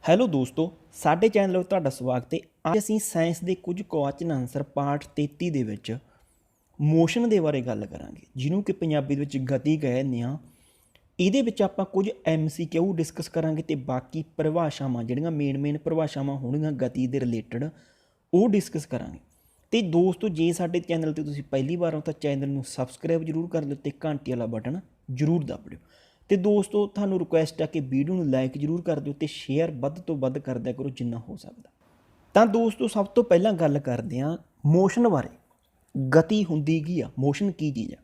Hello ਦੋਸਤੋ, ਸਾਡੇ channel ਵਿੱਚ ਤੁਹਾਡਾ ਸਵਾਗਤ ਹੈ। ਅੱਜ ਅਸੀਂ ਸਾਇੰਸ ਦੇ ਕੁਝ ਕੁਐਸਚਨ ਆਨਸਰ ਪਾਰਟ 33 ਦੇ ਵਿੱਚ ਮੋਸ਼ਨ ਦੇ ਬਾਰੇ ਗੱਲ ਕਰਾਂਗੇ, ਜਿਹਨੂੰ ਕਿ ਪੰਜਾਬੀ ਦੇ ਵਿੱਚ ਗਤੀ ਕਹਿੰਦੇ ਆ। ਇਹਦੇ ਵਿੱਚ ਆਪਾਂ ਕੁਝ MCQ ਡਿਸਕਸ ਕਰਾਂਗੇ ਤੇ ਬਾਕੀ ਪਰਿਭਾਸ਼ਾਵਾਂ ਜਿਹੜੀਆਂ ਮੇਨ ਪਰਿਭਾਸ਼ਾਵਾਂ ਹੋਣਗੀਆਂ ਗਤੀ ਦੇ ਰਿਲੇਟਡ ਉਹ ਡਿਸਕਸ ਕਰਾਂਗੇ। ਤੇ ਦੋਸਤੋ, ਜੇ ਸਾਡੇ ਚੈਨਲ ਤੇ ਤੁਸੀਂ ਪਹਿਲੀ ਵਾਰ ਹੋ ਤਾਂ ਚੈਨਲ ਨੂੰ ਸਬਸਕ੍ਰਾਈਬ ਜ਼ਰੂਰ ਕਰ ਲਿਓ ਤੇ ਘੰਟੀ ਵਾਲਾ ਬਟਨ ਜ਼ਰੂਰ ਦਬ ਲਿਓ। ਤੇ ਦੋਸਤੋ, ਤੁਹਾਨੂੰ ਰਿਕੁਐਸਟ ਹੈ ਕਿ ਵੀਡੀਓ ਨੂੰ ਲਾਈਕ ਜ਼ਰੂਰ ਕਰ ਦਿਓ ਤੇ ਸ਼ੇਅਰ ਵੱਧ ਤੋਂ ਵੱਧ ਕਰ ਦਿਆ ਕਰੋ ਜਿੰਨਾ ਹੋ ਸਕਦਾ। ਤਾਂ ਦੋਸਤੋ, ਸਭ ਤੋਂ ਪਹਿਲਾਂ ਗੱਲ ਕਰਦੇ ਹਾਂ ਮੋਸ਼ਨ ਬਾਰੇ। ਗਤੀ ਹੁੰਦੀ ਕੀ ਆ, ਮੋਸ਼ਨ ਕੀ ਚੀਜ਼ ਆ?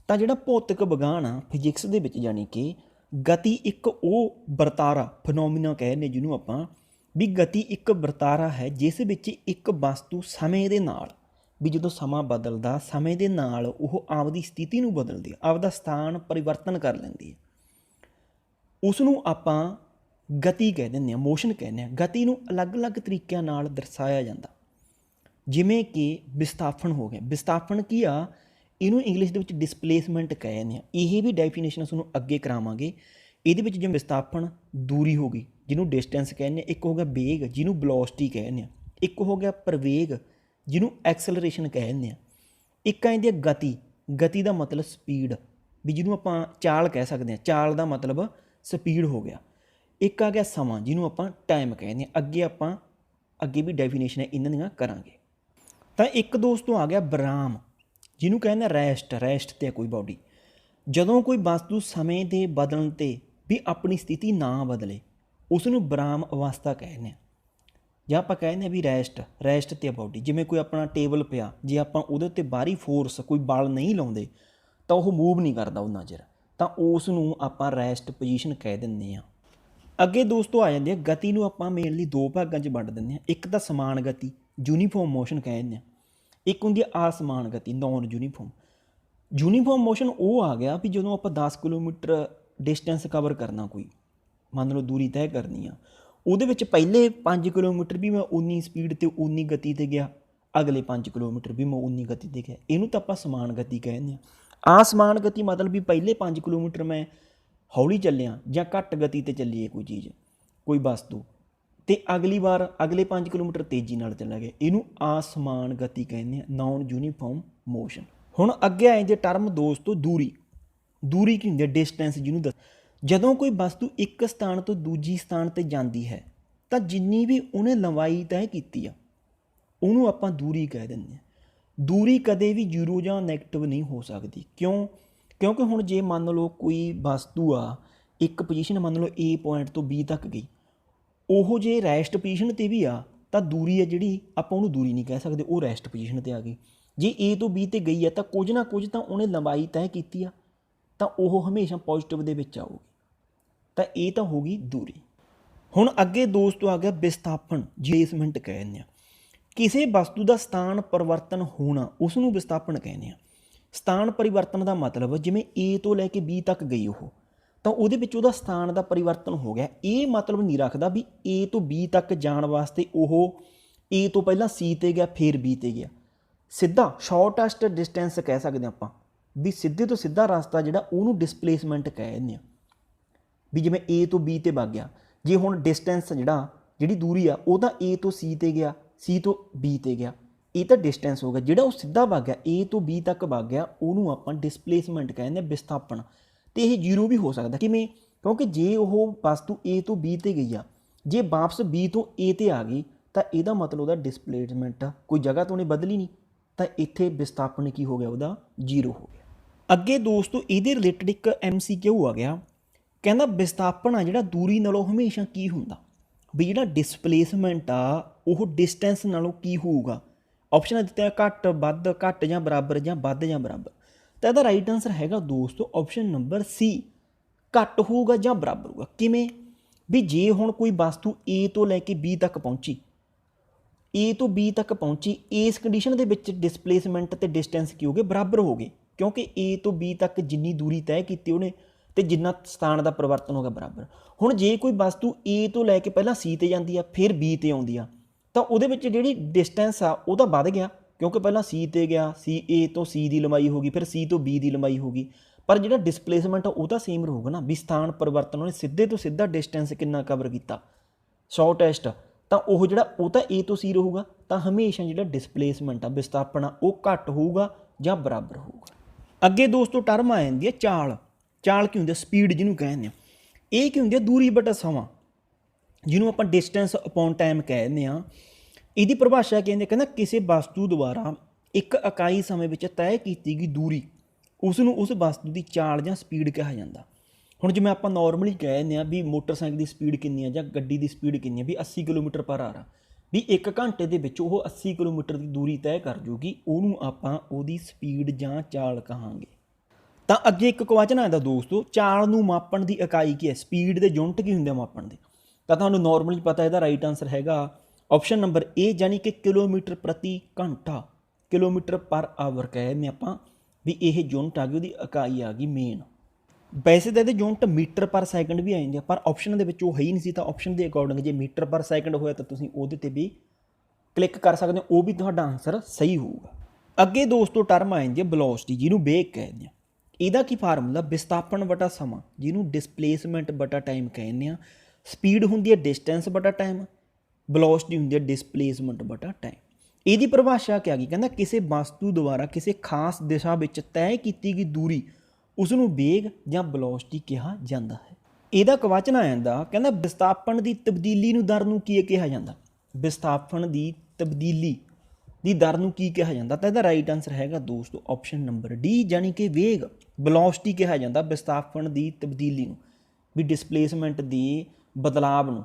ਤਾਂ ਜਿਹੜਾ ਭੌਤਿਕ ਵਿਗਿਆਨ ਆ, ਫਿਜ਼ਿਕਸ ਦੇ ਵਿੱਚ, ਯਾਨੀ ਕਿ ਗਤੀ ਇੱਕ ਉਹ ਵਰਤਾਰਾ ਫਨੋਮੀਨਾ ਕਹਿੰਦੇ ਜਿਹਨੂੰ ਆਪਾਂ, ਵੀ ਗਤੀ ਇੱਕ ਵਰਤਾਰਾ ਹੈ ਜਿਸ ਵਿੱਚ ਇੱਕ ਵਸਤੂ ਸਮੇਂ ਦੇ ਨਾਲ, ਵੀ ਜਦੋਂ ਸਮਾਂ ਬਦਲਦਾ ਸਮੇਂ ਦੇ ਨਾਲ ਉਹ ਆਪਦੀ ਸਥਿਤੀ ਨੂੰ ਬਦਲਦੀ ਹੈ, ਆਪਦਾ ਸਥਾਨ ਪਰਿਵਰਤਨ ਕਰ ਲੈਂਦੀ ਹੈ। ਉਸ ਨੂੰ ਆਪਾਂ ਗਤੀ ਕਹਿ ਦਿੰਦੇ ਹਾਂ, ਮੋਸ਼ਨ ਕਹਿੰਦੇ ਹਾਂ। ਗਤੀ ਨੂੰ ਅਲੱਗ-ਅਲੱਗ ਤਰੀਕਿਆਂ ਨਾਲ ਦਰਸਾਇਆ ਜਾਂਦਾ, ਜਿਵੇਂ ਕਿ ਵਿਸਥਾਪਨ ਹੋ ਗਿਆ। ਵਿਸਥਾਪਨ ਕੀ ਆ? ਇਹਨੂੰ ਇੰਗਲਿਸ਼ ਦੇ ਵਿੱਚ ਡਿਸਪਲੇਸਮੈਂਟ ਕਹਿ ਦਿੰਦੇ ਹਾਂ। ਇਹ ਵੀ ਡੈਫੀਨੇਸ਼ਨ ਤੁਹਾਨੂੰ ਅੱਗੇ ਕਰਾਵਾਂਗੇ। ਇਹਦੇ ਵਿੱਚ ਜਿਵੇਂ ਵਿਸਥਾਪਨ ਦੂਰੀ ਹੋ ਗਈ ਜਿਹਨੂੰ ਡਿਸਟੈਂਸ ਕਹਿੰਦੇ ਹਾਂ, ਇੱਕ ਹੋ ਗਿਆ ਵੇਗ ਜਿਹਨੂੰ ਵੈਲੋਸਿਟੀ ਕਹਿੰਦੇ ਹਾਂ, ਇੱਕ ਹੋ ਗਿਆ ਪ੍ਰਵੇਗ ਜਿਹਨੂੰ ਐਕਸਲਰੇਸ਼ਨ ਕਹਿੰਦੇ ਹਾਂ, ਇੱਕ ਆਉਂਦੀ ਹੈ ਗਤੀ। ਗਤੀ ਦਾ ਮਤਲਬ ਸਪੀਡ, ਵੀ ਜਿਹਨੂੰ ਆਪਾਂ ਚਾਲ ਕਹਿ ਸਕਦੇ ਹਾਂ, ਚਾਲ ਦਾ ਮਤਲਬ ਸਪੀਡ ਹੋ ਗਿਆ। ਇੱਕ ਆ ਗਿਆ ਸਮਾਂ ਜਿਹਨੂੰ ਆਪਾਂ ਟਾਈਮ ਕਹਿੰਦੇ ਹਾਂ। ਅੱਗੇ ਵੀ ਡੈਫੀਨੇਸ਼ਨ ਹੈ ਇਹਨਾਂ ਦੀਆਂ ਕਰਾਂਗੇ। ਤਾਂ ਇੱਕ ਦੋਸਤੋਂ ਆ ਗਿਆ ਵਿਰਾਮ, ਜਿਹਨੂੰ ਕਹਿੰਦੇ ਰੈਸਟ ਤੇ ਕੋਈ ਬਾਡੀ। ਜਦੋਂ ਕੋਈ ਵਸਤੂ ਸਮੇਂ ਦੇ ਬਦਲਣ 'ਤੇ ਵੀ ਆਪਣੀ ਸਥਿਤੀ ਨਾ ਬਦਲੇ ਉਸ ਨੂੰ ਵਿਰਾਮ ਅਵਸਥਾ ਕਹਿੰਦੇ ਹਾਂ। ਜਾਂ ਆਪਾਂ ਕਹਿੰਦੇ ਹਾਂ ਵੀ ਰੈਸਟ ਤੇ ਬਾਡੀ। ਜਿਵੇਂ ਕੋਈ ਆਪਣਾ ਟੇਬਲ ਪਿਆ, ਜੇ ਆਪਾਂ ਉਹਦੇ ਉੱਤੇ ਬਾਹਰੀ ਫੋਰਸ ਕੋਈ ਬਲ ਨਹੀਂ ਲਾਉਂਦੇ ਤਾਂ ਉਹ ਮੂਵ ਨਹੀਂ ਕਰਦਾ ਉਨਾ ਚਿਰ, ਤਾਂ ਉਸ ਨੂੰ ਆਪਾਂ ਰੈਸਟ ਪੋਜੀਸ਼ਨ ਕਹਿ ਦਿੰਦੇ ਹਾਂ। ਅੱਗੇ ਦੋਸਤੋ ਆ ਜਾਂਦੇ ਆ ਗਤੀ ਨੂੰ ਆਪਾਂ ਮੇਨਲੀ ਦੋ ਭਾਗਾਂ 'ਚ ਵੰਡ ਦਿੰਦੇ ਹਾਂ। ਇੱਕ ਤਾਂ ਸਮਾਨ ਗਤੀ, ਯੂਨੀਫਾਰਮ ਮੋਸ਼ਨ ਕਹਿ ਦਿੰਦੇ ਹਾਂ। ਇੱਕ ਹੁੰਦੀ ਆ ਅਸਮਾਨ ਗਤੀ, ਨੌਨ ਯੂਨੀਫਾਰਮ। ਯੂਨੀਫਾਰਮ ਮੋਸ਼ਨ ਉਹ ਆ ਗਿਆ ਵੀ ਜਦੋਂ ਆਪਾਂ 10 ਕਿਲੋਮੀਟਰ ਡਿਸਟੈਂਸ ਕਵਰ ਕਰਨਾ, ਕੋਈ ਮੰਨ ਲਓ ਦੂਰੀ ਤੈਅ ਕਰਨੀ ਆ, ਉਹਦੇ ਵਿੱਚ ਪਹਿਲੇ 5 ਕਿਲੋਮੀਟਰ ਵੀ ਮੈਂ ਉਨੀ ਸਪੀਡ ਤੇ ਉਨੀ ਗਤੀ 'ਤੇ ਗਿਆ, ਅਗਲੇ 5 ਕਿਲੋਮੀਟਰ ਵੀ ਮੈਂ ਉਨੀ ਗਤੀ 'ਤੇ ਗਿਆ। ਇਹਨੂੰ ਤਾਂ ਆਪਾਂ ਸਮਾਨ ਗਤੀ ਕਹਿੰਦੇ ਹਾਂ। ਅਸਮਾਨ ਗਤੀ ਮਤਲਬ ਵੀ ਪਹਿਲੇ 5 ਕਿਲੋਮੀਟਰ ਮੈਂ ਹੌਲੀ ਚੱਲਿਆ ਜਾਂ ਘੱਟ ਗਤੀ 'ਤੇ ਚੱਲੀਏ ਕੋਈ ਚੀਜ਼, ਕੋਈ ਵਸਤੂ, ਅਤੇ ਅਗਲੀ ਵਾਰ ਅਗਲੇ 5 ਕਿਲੋਮੀਟਰ ਤੇਜ਼ੀ ਨਾਲ ਚਲਾ ਗਿਆ। ਇਹਨੂੰ ਅਸਮਾਨ ਗਤੀ ਕਹਿੰਦੇ ਹਾਂ, ਨੌਨ ਯੂਨੀਫਾਰਮ ਮੋਸ਼ਨ। ਹੁਣ ਅੱਗੇ ਆਏ ਜੇ ਟਰਮ ਦੋਸਤੋ ਦੂਰੀ ਕੀ ਹੁੰਦੀ ਹੈ? ਡਿਸਟੈਂਸ ਜਿਹਨੂੰ ਜਦੋਂ ਕੋਈ ਵਸਤੂ ਇੱਕ ਸਥਾਨ ਤੋਂ ਦੂਜੀ ਸਥਾਨ 'ਤੇ ਜਾਂਦੀ ਹੈ ਤਾਂ ਜਿੰਨੀ ਵੀ ਉਹਨੇ ਲੰਬਾਈ ਤੈਅ ਕੀਤੀ ਆ ਉਹਨੂੰ ਆਪਾਂ ਦੂਰੀ ਕਹਿ ਦਿੰਦੇ ਹਾਂ। ਦੂਰੀ ਕਦੇ ਵੀ ਜ਼ੀਰੋ ਜਾਂ ਨੈਗੇਟਿਵ ਨਹੀਂ ਹੋ ਸਕਦੀ। ਕਿਉਂਕਿ ਹੁਣ ਜੇ ਮੰਨ ਲਓ ਕੋਈ ਵਸਤੂ ਆ, ਇੱਕ ਪੋਜੀਸ਼ਨ ਮੰਨ ਲਓ A ਪੁਆਇੰਟ ਤੋਂ B ਤੱਕ ਗਈ, ਉਹ ਜੇ ਰੈਸਟ ਪੋਜੀਸ਼ਨ 'ਤੇ ਵੀ ਆ ਤਾਂ ਦੂਰੀ ਹੈ ਜਿਹੜੀ, ਆਪਾਂ ਉਹਨੂੰ ਦੂਰੀ ਨਹੀਂ ਕਹਿ ਸਕਦੇ, ਉਹ ਰੈਸਟ ਪੋਜੀਸ਼ਨ 'ਤੇ ਆ ਗਈ। ਜੇ A ਤੋਂ B 'ਤੇ ਗਈ ਹੈ ਤਾਂ ਕੁਝ ਨਾ ਕੁਝ ਤਾਂ ਉਹਨੇ ਲੰਬਾਈ ਤੈਅ ਕੀਤੀ ਆ, ਤਾਂ ਉਹ ਹਮੇਸ਼ਾ ਪੋਜ਼ੀਟਿਵ ਦੇ ਵਿੱਚ ਆਊਗੀ। ਤਾਂ ਇਹ ਤਾਂ ਹੋ ਗਈ ਦੂਰੀ। ਹੁਣ ਅੱਗੇ ਦੋਸਤੋ ਆ ਗਿਆ ਵਿਸਥਾਪਨ, ਡਿਸਪਲੇਸਮੈਂਟ ਕਹਿੰਦੇ ਆ। ਕਿਸੇ ਵਸਤੂ ਦਾ ਸਥਾਨ ਪਰਿਵਰਤਨ ਹੋਣਾ, ਉਸ ਨੂੰ ਵਿਸਥਾਪਨ ਕਹਿੰਦੇ ਆ। ਸਥਾਨ ਪਰਿਵਰਤਨ ਦਾ ਮਤਲਬ ਜਿਵੇਂ A ਤੋਂ ਲੈ ਕੇ B ਤੱਕ ਗਈ ਉਹ, ਤਾਂ ਉਹਦੇ ਵਿੱਚ ਉਹਦਾ ਸਥਾਨ ਦਾ ਪਰਿਵਰਤਨ ਹੋ ਗਿਆ। ਇਹ ਮਤਲਬ ਨਹੀਂ ਰੱਖਦਾ ਵੀ A ਤੋਂ B ਤੱਕ ਜਾਣ ਵਾਸਤੇ ਉਹ A ਤੋਂ ਪਹਿਲਾਂ C 'ਤੇ ਗਿਆ ਫਿਰ B 'ਤੇ ਗਿਆ। ਸਿੱਧਾ ਸ਼ਾਰਟੈਸਟ ਡਿਸਟੈਂਸ ਕਹਿ ਸਕਦੇ ਆਪਾਂ, ਵੀ ਸਿੱਧੇ ਤੋਂ ਸਿੱਧਾ ਰਸਤਾ ਜਿਹੜਾ ਉਹਨੂੰ ਡਿਸਪਲੇਸਮੈਂਟ ਕਹਿ ਦਿੰਦੇ ਆ। ਵੀ ਜਿਵੇਂ A ਤੋਂ B 'ਤੇ ਵਗ ਗਿਆ, ਜੇ ਹੁਣ ਡਿਸਟੈਂਸ ਜਿਹੜੀ ਦੂਰੀ ਆ ਉਹ ਤਾਂ A ਤੋਂ C 'ਤੇ ਗਿਆ, C ਤੋਂ B 'ਤੇ ਗਿਆ, ਇਹ ਤਾਂ ਡਿਸਟੈਂਸ ਹੋ ਗਿਆ। ਜਿਹੜਾ ਉਹ ਸਿੱਧਾ ਵਗ ਗਿਆ A ਤੋਂ B ਤੱਕ ਵਗ ਗਿਆ, ਉਹਨੂੰ ਆਪਾਂ ਡਿਸਪਲੇਸਮੈਂਟ ਕਹਿੰਦੇ, ਵਿਸਥਾਪਨ। ਅਤੇ ਇਹ ਜ਼ੀਰੋ ਵੀ ਹੋ ਸਕਦਾ। ਕਿਵੇਂ? ਕਿਉਂਕਿ ਜੇ ਉਹ ਵਸਤੂ A ਤੋਂ B 'ਤੇ ਗਈ ਆ, ਜੇ ਵਾਪਸ B ਤੋਂ A 'ਤੇ ਆ ਗਈ ਤਾਂ ਇਹਦਾ ਮਤਲਬ ਉਹਦਾ ਡਿਸਪਲੇਸਮੈਂਟ ਕੋਈ ਜਗ੍ਹਾ ਤੋਂ ਉਹਨੇ ਬਦਲੀ ਨਹੀਂ, ਤਾਂ ਇੱਥੇ ਵਿਸਥਾਪਨ ਕੀ ਹੋ ਗਿਆ? ਉਹਦਾ ਜ਼ੀਰੋ ਹੋ ਗਿਆ। ਅੱਗੇ ਦੋਸਤੋ ਇਹਦੇ ਰਿਲੇਟਡ ਇੱਕ MCQ ਆ ਗਿਆ, ਕਹਿੰਦਾ ਵਿਸਥਾਪਨ ਆ ਜਿਹੜਾ ਦੂਰੀ ਨਾਲੋਂ ਹਮੇਸ਼ਾ ਕੀ ਹੁੰਦਾ? ਵੀ ਜਿਹੜਾ ਡਿਸਪਲੇਸਮੈਂਟ ਆ ਉਹ ਡਿਸਟੈਂਸ ਨਾਲੋਂ ਕੀ ਹੋਊਗਾ? ਆਪਸ਼ਨਾਂ ਦਿੱਤੀਆਂ ਘੱਟ, ਵੱਧ, ਘੱਟ ਜਾਂ ਬਰਾਬਰ, ਜਾਂ ਵੱਧ ਜਾਂ ਬਰਾਬਰ। ਤਾਂ ਇਹਦਾ ਰਾਈਟ ਆਨਸਰ ਹੈਗਾ ਦੋਸਤੋ ਆਪਸ਼ਨ ਨੰਬਰ C, ਘੱਟ ਹੋਊਗਾ ਜਾਂ ਬਰਾਬਰ ਹੋਊਗਾ। ਕਿਵੇਂ? ਵੀ ਜੇ ਹੁਣ ਕੋਈ ਵਸਤੂ A ਤੋਂ ਲੈ ਕੇ B ਤੱਕ ਪਹੁੰਚੀ, A ਤੋਂ B ਤੱਕ ਪਹੁੰਚੀ, ਇਸ ਕੰਡੀਸ਼ਨ ਦੇ ਵਿੱਚ ਡਿਸਪਲੇਸਮੈਂਟ ਅਤੇ ਡਿਸਟੈਂਸ ਕੀ ਹੋ ਗਏ? ਬਰਾਬਰ ਹੋ ਗਏ, ਕਿਉਂਕਿ A ਤੋਂ B ਤੱਕ ਜਿੰਨੀ ਦੂਰੀ ਤੈਅ ਕੀਤੀ ਉਹਨੇ ਅਤੇ ਜਿੰਨਾ ਸਥਾਨ ਦਾ ਪਰਿਵਰਤਨ ਹੋ ਗਿਆ ਬਰਾਬਰ। ਹੁਣ ਜੇ ਕੋਈ ਵਸਤੂ A ਤੋਂ ਲੈ ਕੇ ਪਹਿਲਾਂ C 'ਤੇ ਜਾਂਦੀ ਆ ਫਿਰ B 'ਤੇ ਆਉਂਦੀ ਆ, ਤਾਂ ਉਹਦੇ ਵਿੱਚ ਜਿਹੜੀ ਡਿਸਟੈਂਸ ਆ ਉਹ ਤਾਂ ਵੱਧ ਗਿਆ, ਕਿਉਂਕਿ ਪਹਿਲਾਂ C 'ਤੇ ਗਿਆ, A ਤੋਂ C ਦੀ ਲੰਬਾਈ ਹੋ ਗਈ, ਫਿਰ C ਤੋਂ B ਦੀ ਲੰਬਾਈ ਹੋ ਗਈ। ਪਰ ਜਿਹੜਾ ਡਿਸਪਲੇਸਮੈਂਟ ਆ ਉਹ ਤਾਂ ਸੇਮ ਰਹੂਗਾ ਨਾ, ਵੀ ਸਥਾਨ ਪਰਿਵਰਤਨ ਉਹਨੇ ਸਿੱਧੇ ਤੋਂ ਸਿੱਧਾ ਡਿਸਟੈਂਸ ਕਿੰਨਾ ਕਵਰ ਕੀਤਾ, ਸ਼ਾਰਟੈਸਟ ਤਾਂ ਉਹ ਜਿਹੜਾ ਉਹ ਤਾਂ A ਤੋਂ C ਰਹੂਗਾ, ਤਾਂ ਹਮੇਸ਼ਾ ਜਿਹੜਾ ਡਿਸਪਲੇਸਮੈਂਟ ਆ ਵਿਸਥਾਪਨ ਆ ਉਹ ਘੱਟ ਹੋਊਗਾ ਜਾਂ ਬਰਾਬਰ ਹੋਊਗਾ। ਅੱਗੇ ਦੋਸਤੋ ਟਰਮ ਆ ਜਾਂਦੀ ਹੈ ਚਾਲ। ਚਾਲ ਕੀ ਹੁੰਦੀ ਹੈ? ਸਪੀਡ ਜਿਹਨੂੰ ਕਹਿੰਦੇ ਆ। ਇਹ ਕੀ ਹੁੰਦੀ ਹੈ? ਦੂਰੀ ਬਟਾ ਸਮਾਂ, ਜਿਹਨੂੰ ਆਪਾਂ ਡਿਸਟੈਂਸ ਅਪੋਨ ਟਾਈਮ ਕਹਿੰਦੇ ਆ। ਇਹਦੀ ਪਰਿਭਾਸ਼ਾ ਕਹਿੰਦੇ, ਕਹਿੰਦਾ ਕਿਸੇ ਵਸਤੂ ਦੁਆਰਾ ਇੱਕ ਇਕਾਈ ਸਮੇਂ ਵਿੱਚ ਤੈਅ ਕੀਤੀ ਗਈ ਦੂਰੀ ਉਸ ਨੂੰ ਉਸ ਵਸਤੂ ਦੀ ਚਾਲ ਜਾਂ ਸਪੀਡ ਕਿਹਾ ਜਾਂਦਾ। ਹੁਣ ਜਿਵੇਂ ਆਪਾਂ ਨੋਰਮਲੀ ਕਹਿ ਦਿੰਦੇ ਹਾਂ ਵੀ ਮੋਟਰਸਾਈਕਲ ਦੀ ਸਪੀਡ ਕਿੰਨੀ ਆ ਜਾਂ ਗੱਡੀ ਦੀ ਸਪੀਡ ਕਿੰਨੀ ਆ, ਵੀ 80 ਕਿਲੋਮੀਟਰ ਪਰ ਆਰ ਆ, ਵੀ 1 ਘੰਟੇ ਦੇ ਵਿੱਚ ਉਹ 80 ਕਿਲੋਮੀਟਰ ਦੀ ਦੂਰੀ ਤੈਅ ਕਰ ਜੂਗੀ, ਉਹਨੂੰ ਆਪਾਂ ਉਹਦੀ ਸਪੀਡ ਜਾਂ ਚਾਲ ਕਹਾਂਗੇ। ਤਾਂ ਅੱਗੇ ਇੱਕ ਕੁਐਸਚਨ ਆਉਂਦਾ ਦੋਸਤੋ, ਚਾਲ ਨੂੰ ਮਾਪਣ ਦੀ ਇਕਾਈ ਕੀ ਹੈ? ਸਪੀਡ ਦੇ ਯੂਨਿਟ ਕੀ ਹੁੰਦੇ ਆ ਮਾਪਣ ਦੇ? ਤਾਂ ਤੁਹਾਨੂੰ ਨੋਰਮਲੀ ਪਤਾ, ਇਹਦਾ ਰਾਈਟ ਆਨਸਰ ਹੈਗਾ ਆਪਸ਼ਨ ਨੰਬਰ A, ਯਾਨੀ ਕਿ ਕਿਲੋਮੀਟਰ ਪ੍ਰਤੀ ਘੰਟਾ, ਕਿਲੋਮੀਟਰ ਪਰ ਆਵਰ ਕਹਿੰਦੇ ਆਪਾਂ ਵੀ ਇਹ ਯੂਨਿਟ ਆ ਗਈ, ਉਹਦੀ ਇਕਾਈ ਆ ਗਈ ਮੇਨ। ਵੈਸੇ ਤਾਂ ਇਹਦੇ ਯੂਨਿਟ ਮੀਟਰ ਪਰ ਸੈਕਿੰਡ ਵੀ ਆ ਜਾਂਦੇ ਆ, ਪਰ ਆਪਸ਼ਨ ਦੇ ਵਿੱਚ ਉਹ ਹੈ ਹੀ ਨਹੀਂ ਸੀ, ਤਾਂ ਆਪਸ਼ਨ ਦੇ ਅਕੋਰਡਿੰਗ ਜੇ ਮੀਟਰ ਪਰ ਸੈਕਿੰਡ ਹੋਇਆ ਤਾਂ ਤੁਸੀਂ ਉਹਦੇ 'ਤੇ ਵੀ ਕਲਿੱਕ ਕਰ ਸਕਦੇ ਹੋ, ਉਹ ਵੀ ਤੁਹਾਡਾ ਆਨਸਰ ਸਹੀ ਹੋਊਗਾ। ਅੱਗੇ ਦੋਸਤੋ ਟਰਮ ਆ ਜਾਂਦੀ ਹੈ ਵੈਲੋਸਿਟੀ, ਜਿਹਨੂੰ ਵੇਗ ਕਹਿੰਦੇ ਆ। ਇਹਦਾ ਕੀ ਫਾਰਮੂਲਾ? ਵਿਸਥਾਪਨ ਬਟਾ ਸਮਾਂ, ਜਿਹਨੂੰ ਡਿਸਪਲੇਸਮੈਂਟ ਬਟਾ ਟਾਈਮ ਕਹਿੰਦੇ ਆ। ਸਪੀਡ ਹੁੰਦੀ ਹੈ ਡਿਸਟੈਂਸ ਬਟਾ ਟਾਈਮ, ਵੈਲੋਸਿਟੀ ਹੁੰਦੀ ਹੈ ਡਿਸਪਲੇਸਮੈਂਟ ਬਟਾ ਟਾਈਮ। ਇਹਦੀ ਪਰਿਭਾਸ਼ਾ ਕੀ ਆ ਗਈ? ਕਹਿੰਦਾ ਕਿਸੇ ਵਸਤੂ ਦੁਆਰਾ ਕਿਸੇ ਖਾਸ ਦਿਸ਼ਾ ਵਿੱਚ ਤੈਅ ਕੀਤੀ ਗਈ ਦੂਰੀ ਉਸ ਨੂੰ ਵੇਗ ਜਾਂ ਵੈਲੋਸਿਟੀ ਕਿਹਾ ਜਾਂਦਾ ਹੈ। ਇਹਦਾ ਕਵਚਨ ਆ ਜਾਂਦਾ, ਕਹਿੰਦਾ ਵਿਸਥਾਪਨ ਦੀ ਤਬਦੀਲੀ ਨੂੰ ਦਰ ਨੂੰ ਕੀ ਕਿਹਾ ਜਾਂਦਾ? ਵਿਸਥਾਪਨ ਦੀ ਤਬਦੀਲੀ ਦੀ ਦਰ ਨੂੰ ਕੀ ਕਿਹਾ ਜਾਂਦਾ? ਤਾਂ ਇਹਦਾ ਰਾਈਟ ਆਨਸਰ ਹੈਗਾ ਦੋਸਤੋ ਆਪਸ਼ਨ ਨੰਬਰ D, ਯਾਨੀ ਕਿ ਵੇਗ। ਵੈਲੋਸਿਟੀ ਕਿਹਾ ਜਾਂਦਾ ਵਿਸਥਾਪਨ ਦੀ ਤਬਦੀਲੀ ਨੂੰ, ਵੀ ਡਿਸਪਲੇਸਮੈਂਟ ਦੇ ਬਦਲਾਵ ਨੂੰ।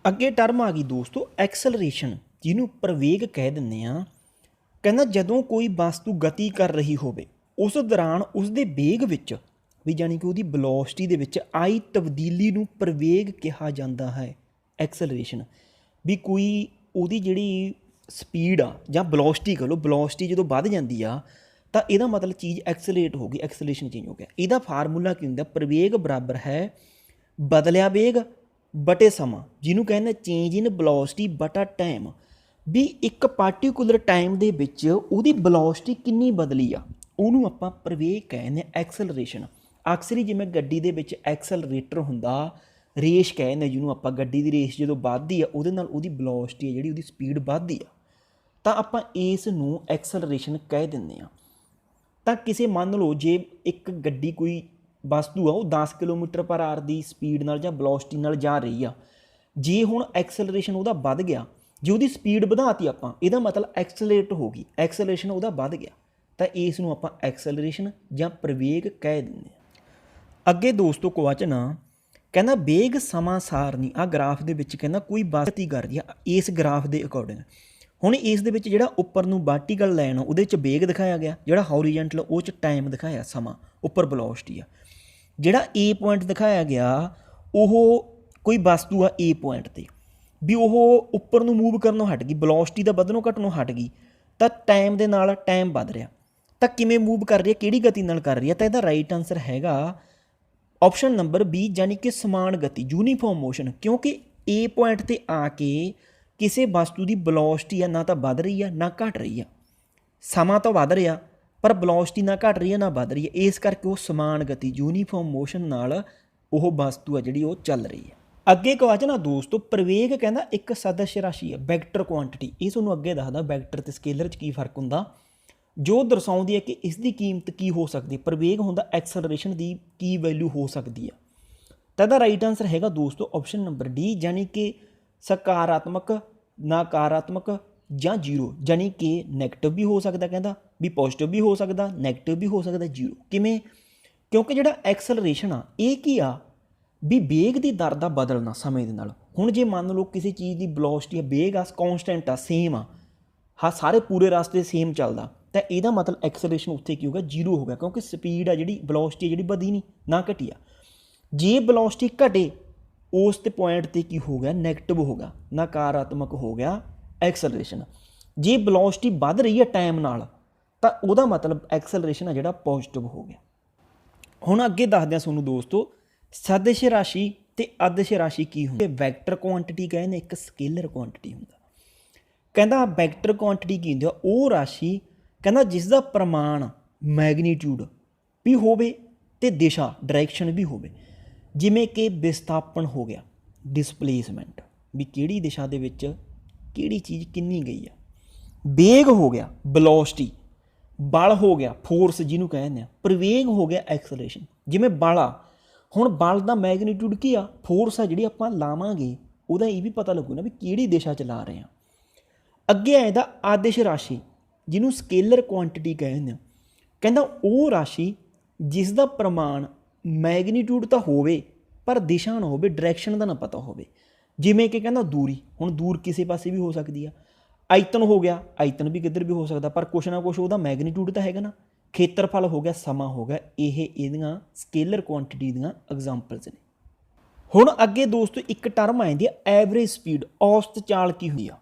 ਅੱਗੇ ਟਰਮ ਆ ਗਈ ਦੋਸਤੋ ਐਕਸਲਰੇਸ਼ਨ, ਜਿਹਨੂੰ ਪ੍ਰਵੇਗ ਕਹਿ ਦਿੰਦੇ ਆ। ਕਹਿੰਦਾ ਜਦੋਂ ਕੋਈ ਵਸਤੂ ਗਤੀ ਕਰ ਰਹੀ ਹੋਵੇ ਉਸ ਦੌਰਾਨ ਉਸਦੇ ਵੇਗ ਵਿੱਚ, ਵੀ ਯਾਨੀ ਕਿ ਉਹਦੀ ਵੈਲੋਸਿਟੀ ਦੇ ਵਿੱਚ ਆਈ ਤਬਦੀਲੀ ਨੂੰ ਪ੍ਰਵੇਗ ਕਿਹਾ ਜਾਂਦਾ ਹੈ। ਐਕਸਲਰੇਸ਼ਨ ਵੀ ਕੋਈ ਉਹਦੀ ਜਿਹੜੀ ਸਪੀਡ ਆ ਜਾਂ ਵੈਲੋਸਿਟੀ ਕਹ ਲਓ, ਵੈਲੋਸਿਟੀ ਜਦੋਂ ਵੱਧ ਜਾਂਦੀ ਆ ਤਾਂ ਇਹਦਾ ਮਤਲਬ ਚੀਜ਼ ਐਕਸਲਰੇਟ ਹੋ ਗਈ, ਐਕਸਲਰੇਸ਼ਨ ਚੇਂਜ ਹੋ ਗਿਆ। ਇਹਦਾ ਫਾਰਮੂਲਾ ਕੀ ਹੁੰਦਾ? ਪ੍ਰਵੇਗ ਬਰਾਬਰ ਹੈ ਬਦਲਿਆ ਵੇਗ ਬਟੇ ਸਮਾਂ, ਜਿਹਨੂੰ ਕਹਿੰਦੇ ਚੇਂਜ ਇਨ ਵੈਲੋਸਿਟੀ ਬਟਾ ਟਾਈਮ, ਵੀ ਇੱਕ ਪਾਰਟੀਕੂਲਰ ਟਾਈਮ ਦੇ ਵਿੱਚ ਉਹਦੀ ਵੈਲੋਸਿਟੀ ਕਿੰਨੀ ਬਦਲੀ ਆ, ਉਹਨੂੰ ਆਪਾਂ ਪ੍ਰਵੇਗ ਕਹਿੰਦੇ ਆ, ਐਕਸਲਰੇਸ਼ਨ। ਅਕਸਰ ਹੀ ਜਿਵੇਂ ਗੱਡੀ ਦੇ ਵਿੱਚ ਐਕਸਲਰੇਟਰ ਹੁੰਦਾ, ਰੇਸ ਕਹਿੰਦੇ ਜਿਹਨੂੰ ਆਪਾਂ, ਗੱਡੀ ਦੀ ਰੇਸ ਜਦੋਂ ਵੱਧਦੀ ਆ ਉਹਦੇ ਨਾਲ ਉਹਦੀ ਵੈਲੋਸਿਟੀ ਹੈ ਜਿਹੜੀ ਉਹਦੀ ਸਪੀਡ ਵੱਧਦੀ ਆ, ਤਾਂ ਆਪਾਂ ਇਸ ਨੂੰ ਐਕਸਲਰੇਸ਼ਨ ਕਹਿ ਦਿੰਦੇ ਆ। ਤਾਂ ਕਿਸੇ ਮੰਨ ਲਓ ਜੇ ਇੱਕ ਗੱਡੀ ਕੋਈ ਵਸਤੂ ਆ ਉਹ 10 ਕਿਲੋਮੀਟਰ ਪਰ ਆਰ ਦੀ ਸਪੀਡ ਨਾਲ ਜਾਂ ਵੈਲੋਸਿਟੀ ਨਾਲ ਜਾ ਰਹੀ ਆ, ਜੇ ਹੁਣ ਐਕਸਲਰੇਸ਼ਨ ਉਹਦਾ ਵੱਧ ਗਿਆ, ਜੇ ਉਹਦੀ ਸਪੀਡ ਵਧਾਤੀ ਆਪਾਂ, ਇਹਦਾ ਮਤਲਬ ਐਕਸਲਰੇਟ ਹੋ ਗਈ, ਐਕਸਲਰੇਸ਼ਨ ਉਹਦਾ ਵੱਧ ਗਿਆ, ਤਾਂ ਇਸ ਨੂੰ ਆਪਾਂ ਐਕਸਲਰੇਸ਼ਨ ਜਾਂ ਪ੍ਰਵੇਗ ਕਹਿ ਦਿੰਦੇ ਹਾਂ। ਅੱਗੇ ਦੋਸਤੋ ਕੁਐਸਚਨ ਆ, ਕਹਿੰਦਾ ਵੇਗ ਸਮਾਂ ਸਾਰਨੀ, ਆ ਗ੍ਰਾਫ ਦੇ ਵਿੱਚ ਕਹਿੰਦਾ ਕੋਈ ਗਤੀ ਕਰ ਰਹੀ ਆ, ਇਸ ਗ੍ਰਾਫ ਦੇ ਅਕੋਰਡਿੰਗ। ਹੁਣ ਇਸ ਦੇ ਵਿੱਚ ਜਿਹੜਾ ਉੱਪਰ ਨੂੰ ਵਰਟੀਕਲ ਲਾਈਨ ਉਹਦੇ ਵਿੱਚ ਵੇਗ ਦਿਖਾਇਆ ਗਿਆ, ਜਿਹੜਾ ਹੌਰੀਜ਼ੌਂਟਲ ਉਹ 'ਚ ਟਾਈਮ ਦਿਖਾਇਆ ਸਮਾਂ, ਉੱਪਰ ਵੈਲੋਸਿਟੀ ਆ। ਜਿਹੜਾ A ਪੁਆਇੰਟ ਦਿਖਾਇਆ ਗਿਆ ਉਹ ਕੋਈ ਵਸਤੂ ਆ A ਪੁਆਇੰਟ 'ਤੇ, ਵੀ ਉਹ ਉੱਪਰ ਨੂੰ ਮੂਵ ਕਰਨੋਂ ਹਟ ਗਈ, ਵੈਲੋਸਿਟੀ ਦਾ ਵਧਣੋਂ ਘਟਣੋਂ ਹਟ ਗਈ, ਤਾਂ ਟਾਈਮ ਦੇ ਨਾਲ ਟਾਈਮ ਵੱਧ ਰਿਹਾ। ਤਾਂ ਕਿਵੇਂ ਮੂਵ ਕਰ ਰਹੀ ਹੈ, ਕਿਹੜੀ ਗਤੀ ਨਾਲ ਕਰ ਰਹੀ ਹੈ? ਤਾਂ ਇਹਦਾ ਰਾਈਟ ਆਨਸਰ ਹੈਗਾ ਆਪਸ਼ਨ ਨੰਬਰ B, ਯਾਨੀ ਕਿ ਸਮਾਨ ਗਤੀ, ਯੂਨੀਫਾਰਮ ਮੋਸ਼ਨ। ਕਿਉਂਕਿ A ਪੁਆਇੰਟ 'ਤੇ ਆ ਕੇ ਕਿਸੇ ਵਸਤੂ ਦੀ ਵੈਲੋਸਿਟੀ ਆ ਨਾ ਤਾਂ ਵੱਧ ਰਹੀ ਆ ਨਾ ਘਟ ਰਹੀ ਆ, ਸਮਾਂ ਤਾਂ ਵੱਧ ਰਿਹਾ ਪਰ ਵੈਲੋਸਿਟੀ ਨਾ ਘਟ ਰਹੀ ਹੈ ਨਾ ਵੱਧ ਰਹੀ ਹੈ, ਇਸ ਕਰਕੇ ਉਹ ਸਮਾਨ ਗਤੀ ਯੂਨੀਫਾਰਮ ਮੋਸ਼ਨ ਨਾਲ ਉਹ ਵਸਤੂ ਆ ਜਿਹੜੀ ਉਹ ਚੱਲ ਰਹੀ ਹੈ। ਅੱਗੇ ਕੁਐਸਚਨ ਆ ਦੋਸਤੋ, ਪ੍ਰਵੇਗ ਕਹਿੰਦਾ ਇੱਕ ਸਦਿਸ਼ ਰਾਸ਼ੀ ਹੈ, ਵੈਕਟਰ ਕੁਆਂਟੀਟੀ। ਇਹ ਤੁਹਾਨੂੰ ਅੱਗੇ ਦੱਸਦਾ ਵੈਕਟਰ ਤੇ ਸਕੇਲਰ 'ਚ ਕੀ ਫਰਕ ਹੁੰਦਾ, ਜੋ ਦਰਸਾਉਂਦੀ ਹੈ ਕਿ ਇਸ ਦੀ ਕੀਮਤ ਕੀ ਹੋ ਸਕਦੀ ਹੈ। ਪ੍ਰਵੇਗ ਹੁੰਦਾ ਐਕਸਲਰੇਸ਼ਨ ਦੀ ਕੀ ਵੈਲਿਊ ਹੋ ਸਕਦੀ ਆ। ਤਾਂ ਇਹਦਾ ਰਾਈਟ ਆਨਸਰ ਹੈਗਾ ਦੋਸਤੋ ਆਪਸ਼ਨ ਨੰਬਰ D, ਯਾਨੀ ਕਿ ਸਕਾਰਾਤਮਕ, ਨਕਾਰਾਤਮਕ ਜਾਂ ਜ਼ੀਰੋ, ਯਾਨੀ ਕਿ ਨੈਗੇਟਿਵ ਵੀ ਹੋ ਸਕਦਾ, ਕਹਿੰਦਾ ਵੀ ਪੋਜ਼ਿਟਿਵ ਵੀ ਹੋ ਸਕਦਾ, ਨੈਗੇਟਿਵ ਵੀ ਹੋ ਸਕਦਾ, ਜ਼ੀਰੋ। ਕਿਵੇਂ? ਕਿਉਂਕਿ ਜਿਹੜਾ ਐਕਸਲਰੇਸ਼ਨ ਆ ਇਹ ਕੀ ਆ, ਵੀ ਵੇਗ ਦੀ ਦਰ ਦਾ ਬਦਲਣਾ ਸਮੇਂ ਦੇ ਨਾਲ। ਹੁਣ ਜੇ ਮੰਨ ਲਓ ਕਿਸੇ ਚੀਜ਼ ਦੀ ਵੈਲੋਸਿਟੀ ਆ, ਵੇਗ ਆ ਕੌਨਸਟੈਂਟ ਆ, ਸੇਮ ਆ, ਹਾਂ ਸਾਰੇ ਪੂਰੇ ਰਸਤੇ ਸੇਮ ਚੱਲਦਾ, ਤਾਂ ਇਹਦਾ ਮਤਲਬ ਐਕਸਲਰੇਸ਼ਨ ਉੱਥੇ ਕੀ ਹੋਊਗਾ, ਜ਼ੀਰੋ ਹੋ ਗਿਆ, ਕਿਉਂਕਿ ਸਪੀਡ ਆ ਜਿਹੜੀ, ਵੈਲੋਸਿਟੀ ਜਿਹੜੀ ਵਧੀ ਨਹੀਂ ਨਾ ਘਟੀ ਆ। ਜੇ ਵੈਲੋਸਿਟੀ ਘਟੇ ਉਸ ਤੇ ਪੁਆਇੰਟ 'ਤੇ ਕੀ ਹੋ ਗਿਆ, ਨੈਗੇਟਿਵ ਹੋ ਗਿਆ, ਨਕਾਰਾਤਮਕ ਹੋ ਗਿਆ ਐਕਸਲਰੇਸ਼ਨ। ਜੇ ਵੈਲੋਸਿਟੀ ਵੱਧ ਰਹੀ ਹੈ ਟਾਈਮ ਨਾਲ ਤਾਂ ਉਹਦਾ ਮਤਲਬ ਐਕਸਲਰੇਸ਼ਨ ਆ ਜਿਹੜਾ ਪੋਜ਼ਿਟਿਵ ਹੋ ਗਿਆ। ਹੁਣ ਅੱਗੇ ਦੱਸਦੇ ਹਾਂ ਤੁਹਾਨੂੰ ਦੋਸਤੋ, ਸਦਿਸ਼ ਰਾਸ਼ੀ ਤੇ ਅਦਿਸ਼ ਰਾਸ਼ੀ ਕੀ ਹੁੰਦੀ ਹੈ। ਵੈਕਟਰ ਕੁਆਂਟੀਟੀ ਕਹਿੰਦੇ, ਇੱਕ ਸਕੇਲਰ ਕੁਆਂਟੀਟੀ ਹੁੰਦਾ। ਕਹਿੰਦਾ ਵੈਕਟਰ ਕੁਆਂਟੀਟੀ ਕੀ ਹੁੰਦੀ ਆ, ਉਹ ਰਾਸ਼ੀ ਕਹਿੰਦਾ ਜਿਸ ਦਾ ਪ੍ਰਮਾਣ ਮੈਗਨੀਟਿਊਡ ਵੀ ਹੋਵੇ ਤੇ ਦਿਸ਼ਾ ਡਾਇਰੈਕਸ਼ਨ ਵੀ ਹੋਵੇ, ਜਿਵੇਂ ਕਿ ਵਿਸਥਾਪਨ ਹੋ ਗਿਆ, ਡਿਸਪਲੇਸਮੈਂਟ, ਵੀ ਕਿਹੜੀ ਦਿਸ਼ਾ ਦੇ ਵਿੱਚ ਕਿਹੜੀ ਚੀਜ਼ ਕਿੰਨੀ ਗਈ ਆ। ਵੇਗ ਹੋ ਗਿਆ ਵੈਲੋਸਿਟੀ, ਬਲ ਹੋ ਗਿਆ ਫੋਰਸ ਜਿਹਨੂੰ ਕਹਿੰਦੇ ਆ, ਪ੍ਰਵੇਗ ਹੋ ਗਿਆ ਐਕਸਲਰੇਸ਼ਨ। ਜਿਵੇਂ ਬਲ ਆ, ਹੁਣ ਬਲ ਦਾ ਮੈਗਨੀਟਿਊਡ ਕੀ ਆ, ਫੋਰਸ ਆ ਜਿਹੜੀ ਆਪਾਂ ਲਾਵਾਂਗੇ ਉਹਦਾ ਇਹ ਵੀ ਪਤਾ ਲੱਗੂ ਨਾ ਵੀ ਕਿਹੜੀ ਦਿਸ਼ਾ 'ਚ ਲਾ ਰਹੇ ਆ। ਅੱਗੇ ਆ ਇਹਦਾ ਆਦਿਸ਼ ਰਾਸ਼ੀ ਜਿਹਨੂੰ ਸਕੇਲਰ ਕੁਆਂਟੀਟੀ ਕਹਿੰਦੇ ਆ। ਕਹਿੰਦਾ ਉਹ ਰਾਸ਼ੀ ਜਿਸ ਦਾ ਪ੍ਰਮਾਣ ਮੈਗਨੀਟਿਊਡ ਤਾਂ ਹੋਵੇ ਪਰ ਦਿਸ਼ਾ ਨਾ ਹੋਵੇ, ਡਾਇਰੈਕਸ਼ਨ ਦਾ ਨਾ ਪਤਾ ਹੋਵੇ। ਜਿਵੇਂ ਕਿ ਕਹਿੰਦਾ ਦੂਰੀ, ਹੁਣ ਦੂਰ ਕਿਸੇ ਪਾਸੇ ਵੀ ਹੋ ਸਕਦੀ ਆ। ਆਇਤਨ ਹੋ ਗਿਆ, ਆਇਤਨ ਵੀ ਕਿੱਧਰ ਵੀ ਹੋ ਸਕਦਾ, ਪਰ ਕੁਛ ਨਾ ਕੁਛ ਉਹਦਾ ਮੈਗਨੀਟਿਊਡ ਤਾਂ ਹੈਗਾ ਨਾ। ਖੇਤਰਫਲ ਹੋ ਗਿਆ, ਸਮਾਂ ਹੋ ਗਿਆ, ਇਹ ਇਹਦੀਆਂ ਸਕੇਲਰ ਕੁਆਂਟੀਟੀ ਦੀਆਂ ਐਗਜ਼ਾਮਪਲਸ ਨੇ। ਹੁਣ ਅੱਗੇ ਦੋਸਤੋ ਇੱਕ ਟਰਮ ਆ ਜਾਂਦੀ ਆ ਐਵਰੇਜ ਸਪੀਡ, ਔਸਤ ਚਾਲ ਕੀ ਹੁੰਦੀ ਆ।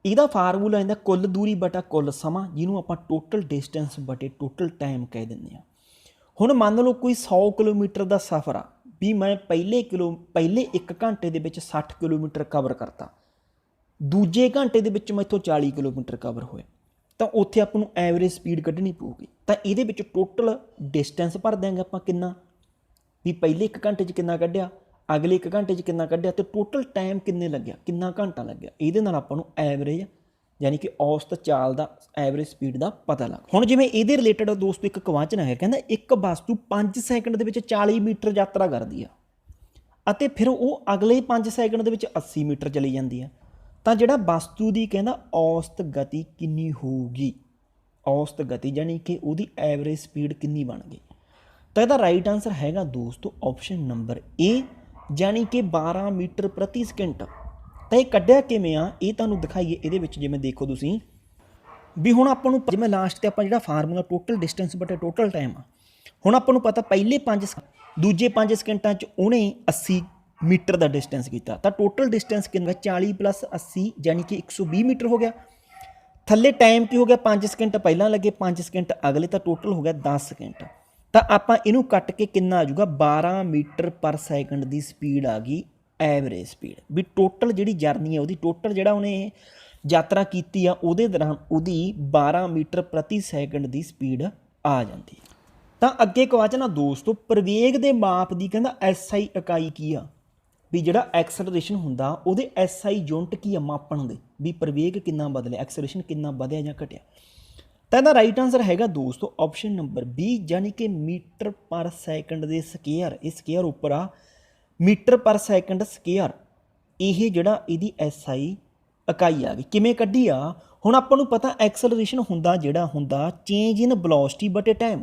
ਇਹਦਾ ਫਾਰਮੂਲਾ ਆਉਂਦਾ ਕੁੱਲ ਦੂਰੀ ਬਟਾ ਕੁੱਲ ਸਮਾਂ, ਜਿਹਨੂੰ ਆਪਾਂ ਟੋਟਲ ਡਿਸਟੈਂਸ ਬਟੇ ਟੋਟਲ ਟਾਈਮ ਕਹਿ ਦਿੰਦੇ ਆ। ਹੁਣ ਮੰਨ ਲਓ ਕੋਈ 100 ਕਿਲੋਮੀਟਰ ਦਾ ਸਫ਼ਰ ਆ, ਵੀ ਮੈਂ ਪਹਿਲੇ 1 ਘੰਟੇ ਦੇ ਵਿੱਚ 60 ਕਿਲੋਮੀਟਰ ਕਵਰ ਕਰਤਾ, ਦੂਜੇ ਘੰਟੇ ਦੇ ਵਿੱਚ ਮੈਥੋਂ 40 ਕਿਲੋਮੀਟਰ ਕਵਰ ਹੋਏ, ਤਾਂ ਉੱਥੇ ਆਪਾਂ ਨੂੰ ਐਵਰੇਜ ਸਪੀਡ ਕੱਢਣੀ ਪਊਗੀ। ਤਾਂ ਇਹਦੇ ਵਿੱਚ ਟੋਟਲ ਡਿਸਟੈਂਸ ਭਰ ਦਿਆਂਗੇ ਆਪਾਂ ਕਿੰਨਾ, ਵੀ ਪਹਿਲੇ 1 ਘੰਟੇ 'ਚ ਕਿੰਨਾ ਕੱਢਿਆ, ਅਗਲੇ 1 ਘੰਟੇ 'ਚ ਕਿੰਨਾ ਕੱਢਿਆ, ਤੇ ਟੋਟਲ ਟਾਈਮ ਕਿੰਨੇ ਲੱਗਿਆ, ਕਿੰਨਾ ਘੰਟਾ ਲੱਗਿਆ। ਇਹਦੇ ਨਾਲ ਆਪਾਂ ਨੂੰ ਐਵਰੇਜ ਯਾਨੀ ਕਿ ਔਸਤ ਚਾਲ ਦਾ ਐਵਰੇਜ ਸਪੀਡ ਦਾ ਪਤਾ ਲੱਗ। ਹੁਣ ਜਿਵੇਂ ਇਹਦੇ ਰਿਲੇਟਡ ਦੋਸਤੋ ਇੱਕ ਕੁਐਸਚਨ ਹੈ, ਕਹਿੰਦਾ ਇੱਕ ਵਸਤੂ 5 ਸੈਕਿੰਡ ਦੇ ਵਿੱਚ 40 ਮੀਟਰ ਯਾਤਰਾ ਕਰਦੀ ਆ ਅਤੇ ਫਿਰ ਉਹ ਅਗਲੇ 5 ਸੈਕਿੰਡ ਦੇ ਵਿੱਚ 80 ਮੀਟਰ ਚਲੀ ਜਾਂਦੀ ਆ, ਤਾਂ ਜਿਹੜਾ ਵਸਤੂ ਦੀ ਕਹਿੰਦਾ ਔਸਤ ਗਤੀ ਕਿੰਨੀ ਹੋਊਗੀ। ਔਸਤ ਗਤੀ ਯਾਨੀ ਕਿ ਉਹਦੀ ਐਵਰੇਜ ਸਪੀਡ ਕਿੰਨੀ ਬਣ ਗਈ। ਤਾਂ ਇਹਦਾ ਰਾਈਟ ਆਨਸਰ ਹੈਗਾ ਦੋਸਤੋ ਆਪਸ਼ਨ ਨੰਬਰ ਏ, ਯਾਨੀ ਕਿ 12 ਮੀਟਰ ਪ੍ਰਤੀ ਸਕਿੰਟ। ਤਾਂ ਇਹ ਕੱਢਿਆ ਕਿਵੇਂ ਆ, ਇਹ ਤੁਹਾਨੂੰ ਦਿਖਾਈਏ ਇਹਦੇ ਵਿੱਚ। ਜਿਵੇਂ ਦੇਖੋ ਤੁਸੀਂ ਵੀ ਹੁਣ ਆਪਾਂ ਨੂੰ ਜਿਵੇਂ ਲਾਸਟ ਤੇ ਆਪਾਂ ਜਿਹੜਾ ਫਾਰਮੂਲਾ ਟੋਟਲ ਡਿਸਟੈਂਸ ਬਟੇ ਟੋਟਲ ਟਾਈਮ ਆ, ਹੁਣ ਆਪਾਂ ਨੂੰ ਪਤਾ ਪਹਿਲੇ 5 ਦੂਜੇ 5 ਸਕਿੰਟਾਂ 'ਚ ਉਹਨੇ 80 ਮੀਟਰ ਦਾ ਡਿਸਟੈਂਸ ਕੀਤਾ, ਤਾਂ ਟੋਟਲ ਡਿਸਟੈਂਸ ਕਿੰਨਾ 40 + 80 ਯਾਨੀ ਕਿ 120 ਮੀਟਰ ਹੋ ਗਿਆ। ਥੱਲੇ ਟਾਈਮ ਕੀ ਹੋ ਗਿਆ, 5 ਸਕਿੰਟ ਪਹਿਲਾਂ ਲੱਗੇ 5 ਸਕਿੰਟ ਅਗਲੇ, ਤਾਂ ਟੋਟਲ ਹੋ ਗਿਆ 10 ਸਕਿੰਟ। ਤਾਂ ਆਪਾਂ ਇਹਨੂੰ ਕੱਟ ਕੇ ਕਿੰਨਾ ਆ ਜਾਊਗਾ, 12 ਮੀਟਰ ਪਰ ਸੈਕਿੰਡ ਦੀ ਸਪੀਡ ਆ ਗਈ ਐਵਰੇਜ ਸਪੀਡ। ਵੀ ਟੋਟਲ ਜਿਹੜੀ ਜਰਨੀ ਹੈ ਉਹਦੀ, ਟੋਟਲ ਜਿਹੜਾ ਉਹਨੇ ਯਾਤਰਾ ਕੀਤੀ ਆ ਉਹਦੇ ਦੌਰਾਨ ਉਹਦੀ 12 ਮੀਟਰ ਪ੍ਰਤੀ ਸੈਕਿੰਡ ਦੀ ਸਪੀਡ ਆ ਜਾਂਦੀ ਹੈ। ਤਾਂ ਅੱਗੇ ਕੁਐਸਚਨ ਆ ਦੋਸਤੋ, ਪ੍ਰਵੇਗ ਦੇ ਮਾਪ ਦੀ ਕਹਿੰਦਾ SI ਇਕਾਈ ਕੀ ਆ। ਵੀ ਜਿਹੜਾ ਐਕਸਲਰੇਸ਼ਨ ਹੁੰਦਾ ਉਹਦੇ SI ਯੂਨਿਟ ਕੀ ਆ ਮਾਪਣ ਦੇ, ਵੀ ਪ੍ਰਵੇਗ ਕਿੰਨਾ ਬਦਲਿਆ, ਐਕਸਲਰੇਸ਼ਨ ਕਿੰਨਾ ਵਧਿਆ ਜਾਂ ਘਟਿਆ। ਤਾਂ ਇਹਦਾ ਰਾਈਟ ਆਨਸਰ ਹੈਗਾ ਦੋਸਤੋ ਆਪਸ਼ਨ ਨੰਬਰ ਬੀ, ਯਾਨੀ ਕਿ ਮੀਟਰ ਪਰ ਸੈਕਿੰਡ ਦੇ ਸਕੇਅਰ। ਇਹ ਸਕੇਅਰ ਉੱਪਰ ਆ, ਮੀਟਰ ਪਰ ਸੈਕਿੰਡ ਸਕੇਅਰ, ਇਹ ਜਿਹੜਾ ਇਹਦੀ SI ਇਕਾਈ ਆ ਗਈ। ਕਿਵੇਂ ਕੱਢੀ ਆ, ਹੁਣ ਆਪਾਂ ਨੂੰ ਪਤਾ ਐਕਸਲਰੇਸ਼ਨ ਹੁੰਦਾ ਜਿਹੜਾ ਹੁੰਦਾ ਚੇਂਜ ਇਨ ਵੈਲੋਸਿਟੀ ਬਟੇ ਟਾਈਮ,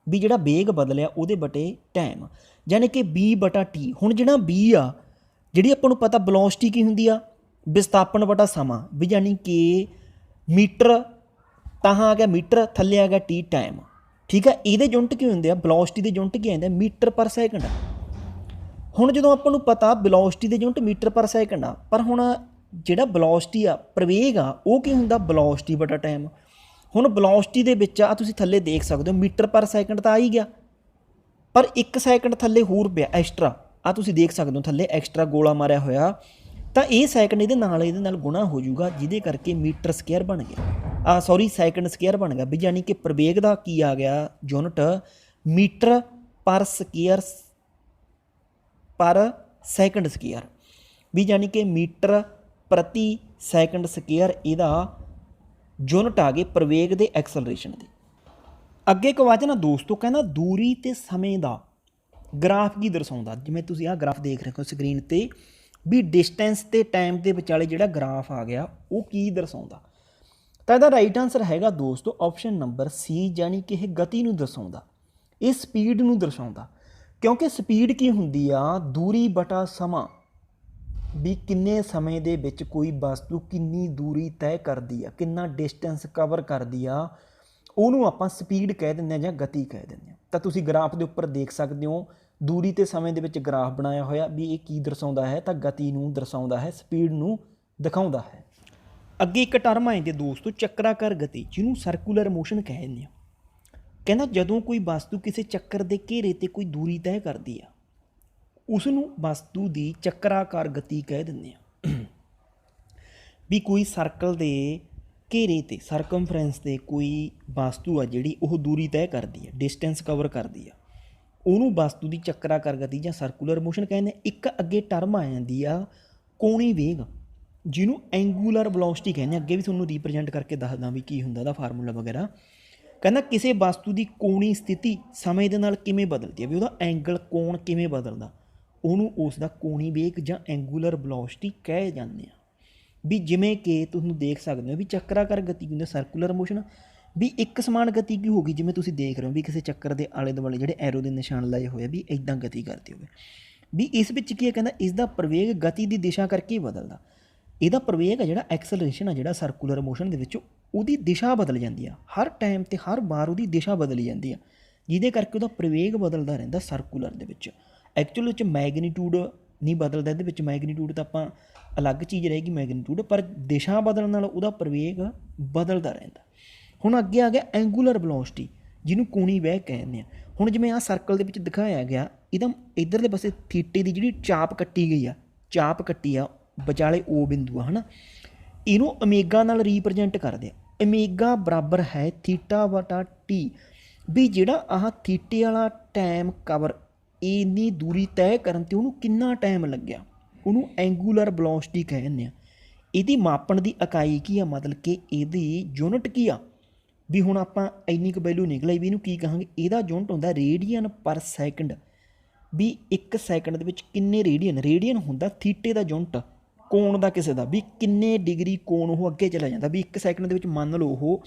ਵੀ ਜਿਹੜਾ ਵੇਗ ਬਦਲਿਆ ਉਹਦੇ ਬਟੇ ਟਾਈਮ, ਯਾਨੀ ਕਿ B/T। ਹੁਣ ਜਿਹੜਾ B ਆ, ਜਿਹੜੀ ਆਪਾਂ ਨੂੰ ਪਤਾ ਵੈਲੋਸਿਟੀ ਕੀ ਹੁੰਦੀ ਆ, ਵਿਸਥਾਪਨ ਬਟਾ ਸਮਾਂ, ਵੀ ਯਾਨੀ ਕਿ ਮੀਟਰ ਤਾਂ ਆ ਗਿਆ ਮੀਟਰ, ਥੱਲੇ ਆ ਗਿਆ T ਟਾਈਮ, ਠੀਕ ਆ। ਇਹਦੇ ਯੂਨਿਟ ਕੀ ਹੁੰਦੇ ਆ, ਵੈਲੋਸਿਟੀ ਦੇ ਯੂਨਿਟ ਕੀ ਆਉਂਦੇ, ਮੀਟਰ ਪਰ ਸੈਕਿੰਡ। ਹੁਣ ਜਦੋਂ ਆਪਾਂ ਨੂੰ ਪਤਾ ਵੈਲੋਸਿਟੀ ਦੇ ਯੂਨਿਟ ਮੀਟਰ ਪਰ ਸੈਕਿੰਡ ਆ, ਪਰ ਹੁਣ ਜਿਹੜਾ ਵੈਲੋਸਿਟੀ ਆ ਪ੍ਰਵੇਗ ਆ ਉਹ ਕੀ ਹੁੰਦਾ, ਵੈਲੋਸਿਟੀ ਬਟਾ ਟਾਈਮ। ਹੁਣ ਵੈਲੋਸਿਟੀ ਦੇ ਵਿੱਚ ਆ ਤੁਸੀਂ ਥੱਲੇ ਦੇਖ ਸਕਦੇ ਹੋ ਮੀਟਰ ਪਰ ਸੈਕਿੰਡ ਤਾਂ ਆ ਹੀ ਗਿਆ, ਪਰ 1 ਸੈਕਿੰਡ ਥੱਲੇ ਹੋਰ ਪਿਆ ਐਕਸਟਰਾ, ਆ ਤੁਸੀਂ ਦੇਖ ਸਕਦੇ ਹੋ ਥੱਲੇ ਐਕਸਟਰਾ ਗੋਲਾ ਮਾਰਿਆ ਹੋਇਆ। ਤਾਂ ਇਹ ਸੈਕਿੰਡ ਇਹਦੇ ਨਾਲ ਗੁਣਾ ਹੋ ਜਾਊਗਾ, ਜਿਹਦੇ ਕਰਕੇ ਮੀਟਰ ਸਕੁਅਰ ਬਣ ਗਿਆ, ਸੈਕਿੰਡ ਸਕੁਅਰ ਬਣ ਗਿਆ। ਵੀ ਯਾਨੀ ਕਿ ਪ੍ਰਵੇਗ ਦਾ ਕੀ ਆ ਗਿਆ unit, metre per square per second square, ਵੀ ਯਾਨੀ ਕਿ ਮੀਟਰ ਪ੍ਰਤੀ ਸੈਕਿੰਡ ਸਕੁਅਰ ਇਹਦਾ ਯੂਨਿਟ ਆ ਗਏ ਪ੍ਰਵੇਗ ਦੇ ਐਕਸਲਰੇਸ਼ਨ ਦੇ। ਅੱਗੇ ਕੁਐਸਚਨ ਆ ਦੋਸਤੋ, ਕਹਿੰਦਾ ਦੂਰੀ ਤੇ ਸਮੇਂ ਦਾ ਗ੍ਰਾਫ ਕੀ ਦਰਸਾਉਂਦਾ। ਜਿਵੇਂ ਤੁਸੀਂ ਆਹ ਗ੍ਰਾਫ ਦੇਖ ਰਹੇ ਹੋ ਸਕਰੀਨ ਤੇ, ਵੀ ਡਿਸਟੈਂਸ ਤੇ ਟਾਈਮ ਦੇ ਵਿਚਾਲੇ ਜਿਹੜਾ ਗ੍ਰਾਫ ਆ ਗਿਆ ਉਹ ਕੀ ਦਰਸਾਉਂਦਾ। ਤਾਂ ਇਹਦਾ ਰਾਈਟ ਆਨਸਰ ਹੈਗਾ ਦੋਸਤੋ ਆਪਸ਼ਨ ਨੰਬਰ ਸੀ, ਯਾਨੀ ਕਿ ਇਹ ਗਤੀ ਨੂੰ ਦਰਸਾਉਂਦਾ, ਇਹ ਸਪੀਡ ਨੂੰ ਦਰਸਾਉਂਦਾ। ਕਿਉਂਕਿ ਸਪੀਡ ਕੀ ਹੁੰਦੀ ਆ, ਦੂਰੀ ਬਟਾ ਸਮਾਂ, ਵੀ ਕਿੰਨੇ ਸਮੇਂ ਦੇ ਵਿੱਚ ਕੋਈ ਵਸਤੂ ਕਿੰਨੀ ਦੂਰੀ ਤੈਅ ਕਰਦੀ ਆ, ਕਿੰਨਾ ਡਿਸਟੈਂਸ ਕਵਰ ਕਰਦੀ ਆ, ਉਹਨੂੰ ਆਪਾਂ ਸਪੀਡ ਕਹਿ ਦਿੰਦੇ ਹਾਂ ਜਾਂ ਗਤੀ ਕਹਿ ਦਿੰਦੇ ਹਾਂ। ਤਾਂ ਤੁਸੀਂ ਗ੍ਰਾਫ ਦੇ ਉੱਪਰ ਦੇਖ ਸਕਦੇ ਹੋ ਦੂਰੀ ਤੇ ਸਮੇਂ ਦੇ ਵਿੱਚ ਗ੍ਰਾਫ ਬਣਾਇਆ ਹੋਇਆ, ਵੀ ਇਹ ਕੀ ਦਰਸਾਉਂਦਾ ਹੈ, ਤਾਂ ਗਤੀ ਨੂੰ ਦਰਸਾਉਂਦਾ ਹੈ, ਸਪੀਡ ਨੂੰ ਦਿਖਾਉਂਦਾ ਹੈ। ਅੱਗੇ ਇੱਕ ਟਰਮ ਆਉਂਦੀ ਦੋਸਤੋ ਚੱਕਰਾਕਾਰ ਗਤੀ, ਜਿਹਨੂੰ ਸਰਕੂਲਰ ਮੋਸ਼ਨ ਕਹਿ ਦਿੰਦੇ ਆ। ਕਹਿੰਦਾ ਜਦੋਂ ਕੋਈ ਵਸਤੂ ਕਿਸੇ ਚੱਕਰ ਦੇ ਘੇਰੇ ਤੇ ਕੋਈ ਦੂਰੀ ਤੈਅ ਕਰਦੀ ਆ, ਉਸ ਨੂੰ ਵਸਤੂ ਦੀ ਚੱਕਰਾਕਾਰ ਗਤੀ ਕਹਿ ਦਿੰਦੇ ਆ। ਵੀ ਕੋਈ ਸਰਕਲ ਦੇ ਘੇਰੇ ਤੇ ਸਰਕਮਫਰੈਂਸ ਤੇ ਕੋਈ ਵਸਤੂ ਆ ਜਿਹੜੀ ਉਹ ਦੂਰੀ ਤੈਅ ਕਰਦੀ ਆ, ਡਿਸਟੈਂਸ ਕਵਰ ਕਰਦੀ ਆ, ਉਹਨੂੰ ਵਸਤੂ ਦੀ ਚੱਕਰਾਕਾਰ ਗਤੀ ਜਾਂ ਸਰਕੂਲਰ ਮੋਸ਼ਨ ਕਹਿੰਦੇ ਆ। ਇੱਕ ਅੱਗੇ ਟਰਮ ਆ ਜਾਂਦੀ ਆ ਕੋਣੀ ਵੇਗ ਜਿਹਨੂੰ ਐਂਗੂਲਰ ਵੈਲੋਸਿਟੀ ਕਹਿੰਦੇ, ਅੱਗੇ ਵੀ ਤੁਹਾਨੂੰ ਰੀਪ੍ਰਜੈਂਟ ਕਰਕੇ ਦੱਸਦਾ ਵੀ ਕੀ ਹੁੰਦਾ ਉਹਦਾ ਫਾਰਮੂਲਾ ਵਗੈਰਾ। ਕਹਿੰਦਾ ਕਿਸੇ ਵਸਤੂ ਦੀ ਕੋਣੀ ਸਥਿਤੀ ਸਮੇਂ ਦੇ ਨਾਲ ਕਿਵੇਂ ਬਦਲਦੀ ਹੈ, ਵੀ ਉਹਦਾ ਐਂਗਲ ਕੋਣ ਕਿਵੇਂ ਬਦਲਦਾ, ਉਹਨੂੰ ਉਸ ਦਾ ਕੋਣੀ ਵੇਗ ਜਾਂ ਐਂਗੂਲਰ ਵੈਲੋਸਿਟੀ ਕਹੇ ਜਾਂਦੇ ਆ। ਵੀ ਜਿਵੇਂ ਕਿ ਤੁਹਾਨੂੰ ਦੇਖ ਸਕਦੇ ਹੋ ਵੀ ਚੱਕਰਾਕਾਰ ਗਤੀ ਹੁੰਦੀ ਸਰਕੂਲਰ ਮੋਸ਼ਨ, ਵੀ ਇੱਕ ਸਮਾਨ ਗਤੀ ਕੀ ਹੋਗੀ, ਜਿਵੇਂ ਤੁਸੀਂ ਦੇਖ ਰਹੇ ਹੋ ਵੀ ਕਿਸੇ ਚੱਕਰ ਦੇ ਆਲੇ ਦੁਆਲੇ ਜਿਹੜੇ ਐਰੋ ਦੇ ਨਿਸ਼ਾਨ ਲਾਏ ਹੋਏ ਆ ਵੀ ਇੱਦਾਂ ਗਤੀ ਕਰਦੀ ਹੋਵੇ। ਵੀ ਇਸ ਵਿੱਚ ਕੀ ਹੈ, ਕਹਿੰਦਾ ਇਸ ਦਾ ਪ੍ਰਵੇਗ ਗਤੀ ਦੀ ਦਿਸ਼ਾ ਕਰਕੇ ਹੀ ਬਦਲਦਾ। ਇਹਦਾ ਪ੍ਰਵੇਗ ਆ ਜਿਹੜਾ ਐਕਸਲਰੇਸ਼ਨ ਆ ਜਿਹੜਾ ਸਰਕੂਲਰ ਮੋਸ਼ਨ ਦੇ ਵਿੱਚ ਉਹਦੀ ਦਿਸ਼ਾ ਬਦਲ ਜਾਂਦੀ ਆ, ਹਰ ਟਾਈਮ 'ਤੇ ਹਰ ਵਾਰ ਉਹਦੀ ਦਿਸ਼ਾ ਬਦਲੀ ਜਾਂਦੀ ਆ, ਜਿਹਦੇ ਕਰਕੇ ਉਹਦਾ ਪ੍ਰਵੇਗ ਬਦਲਦਾ ਰਹਿੰਦਾ ਸਰਕੂਲਰ ਦੇ ਵਿੱਚ। ਐਕਚੁਅਲ ਵਿੱਚ ਮੈਗਨੀਟਿਊਡ ਨਹੀਂ ਬਦਲਦਾ, ਇਹਦੇ ਵਿੱਚ ਮੈਗਨੀਟਿਊਡ ਤਾਂ ਆਪਾਂ ਅਲੱਗ ਚੀਜ਼ ਰਹੇਗੀ ਮੈਗਨੀਟਿਊਡ, ਪਰ ਦਿਸ਼ਾ ਬਦਲਣ ਨਾਲ ਉਹਦਾ ਪ੍ਰਵੇਗ ਬਦਲਦਾ ਰਹਿੰਦਾ। ਹੁਣ ਅੱਗੇ ਆ ਗਿਆ ਐਂਗੂਲਰ ਵੈਲੋਸਿਟੀ, ਜਿਹਨੂੰ ਕੋਣੀ ਵੇਗ ਕਹਿੰਦੇ ਆ। ਹੁਣ ਜਿਵੇਂ ਆਹ ਸਰਕਲ ਦੇ ਵਿੱਚ ਦਿਖਾਇਆ ਗਿਆ, ਇਹਦਾ ਇੱਧਰਲੇ ਪਾਸੇ ਥੀਟੇ ਦੀ ਜਿਹੜੀ ਚਾਪ ਕੱਟੀ ਗਈ ਆ, ਚਾਪ ਕੱਟੀ ਆ ਵਿਚਾਲੇ O ਬਿੰਦੂ ਆ, ਹੈ ਨਾ, ਇਹਨੂੰ ਓਮੇਗਾ ਨਾਲ ਰੀਪ੍ਰਜੈਂਟ ਕਰਦੇ ਆ। ਓਮੇਗਾ ਬਰਾਬਰ ਹੈ θ/t, ਵੀ ਜਿਹੜਾ ਆਹ ਥੀਟੇ ਵਾਲਾ ਟਾਈਮ ਕਵਰ ਇੰਨੀ ਦੂਰੀ ਤੈਅ ਕਰਨ 'ਤੇ ਉਹਨੂੰ ਕਿੰਨਾ ਟਾਈਮ ਲੱਗਿਆ, ਉਹਨੂੰ ਐਂਗੂਲਰ ਵੈਲੋਸਿਟੀ ਕਹਿੰਦੇ ਆ। ਇਹਦੀ ਮਾਪਣ ਦੀ ਇਕਾਈ ਕੀ ਆ, ਮਤਲਬ ਕਿ ਇਹਦੀ ਯੂਨਿਟ ਕੀ ਆ, ਵੀ ਹੁਣ ਆਪਾਂ ਇੰਨੀ ਕੁ ਵੈਲਿਊ ਨਿਕਲ ਆਈ ਵੀ ਇਹਨੂੰ ਕੀ ਕਹਾਂਗੇ, ਇਹਦਾ ਯੂਨਿਟ ਹੁੰਦਾ ਰੇਡੀਅਨ ਪਰ ਸੈਕਿੰਡ। ਵੀ 1 ਸੈਕਿੰਡ ਦੇ ਵਿੱਚ ਕਿੰਨੇ ਰੇਡੀਅਨ, ਰੇਡੀਅਨ ਹੁੰਦਾ ਥੀਟੇ ਦਾ ਯੂਨਿਟ, ਕੋਣ ਦਾ ਕਿਸੇ ਦਾ, ਵੀ ਕਿੰਨੇ ਡਿਗਰੀ ਕੋਣ ਉਹ ਅੱਗੇ ਚਲਾ ਜਾਂਦਾ। ਵੀ 1 ਸੈਕਿੰਡ ਦੇ ਵਿੱਚ ਮੰਨ ਲਓ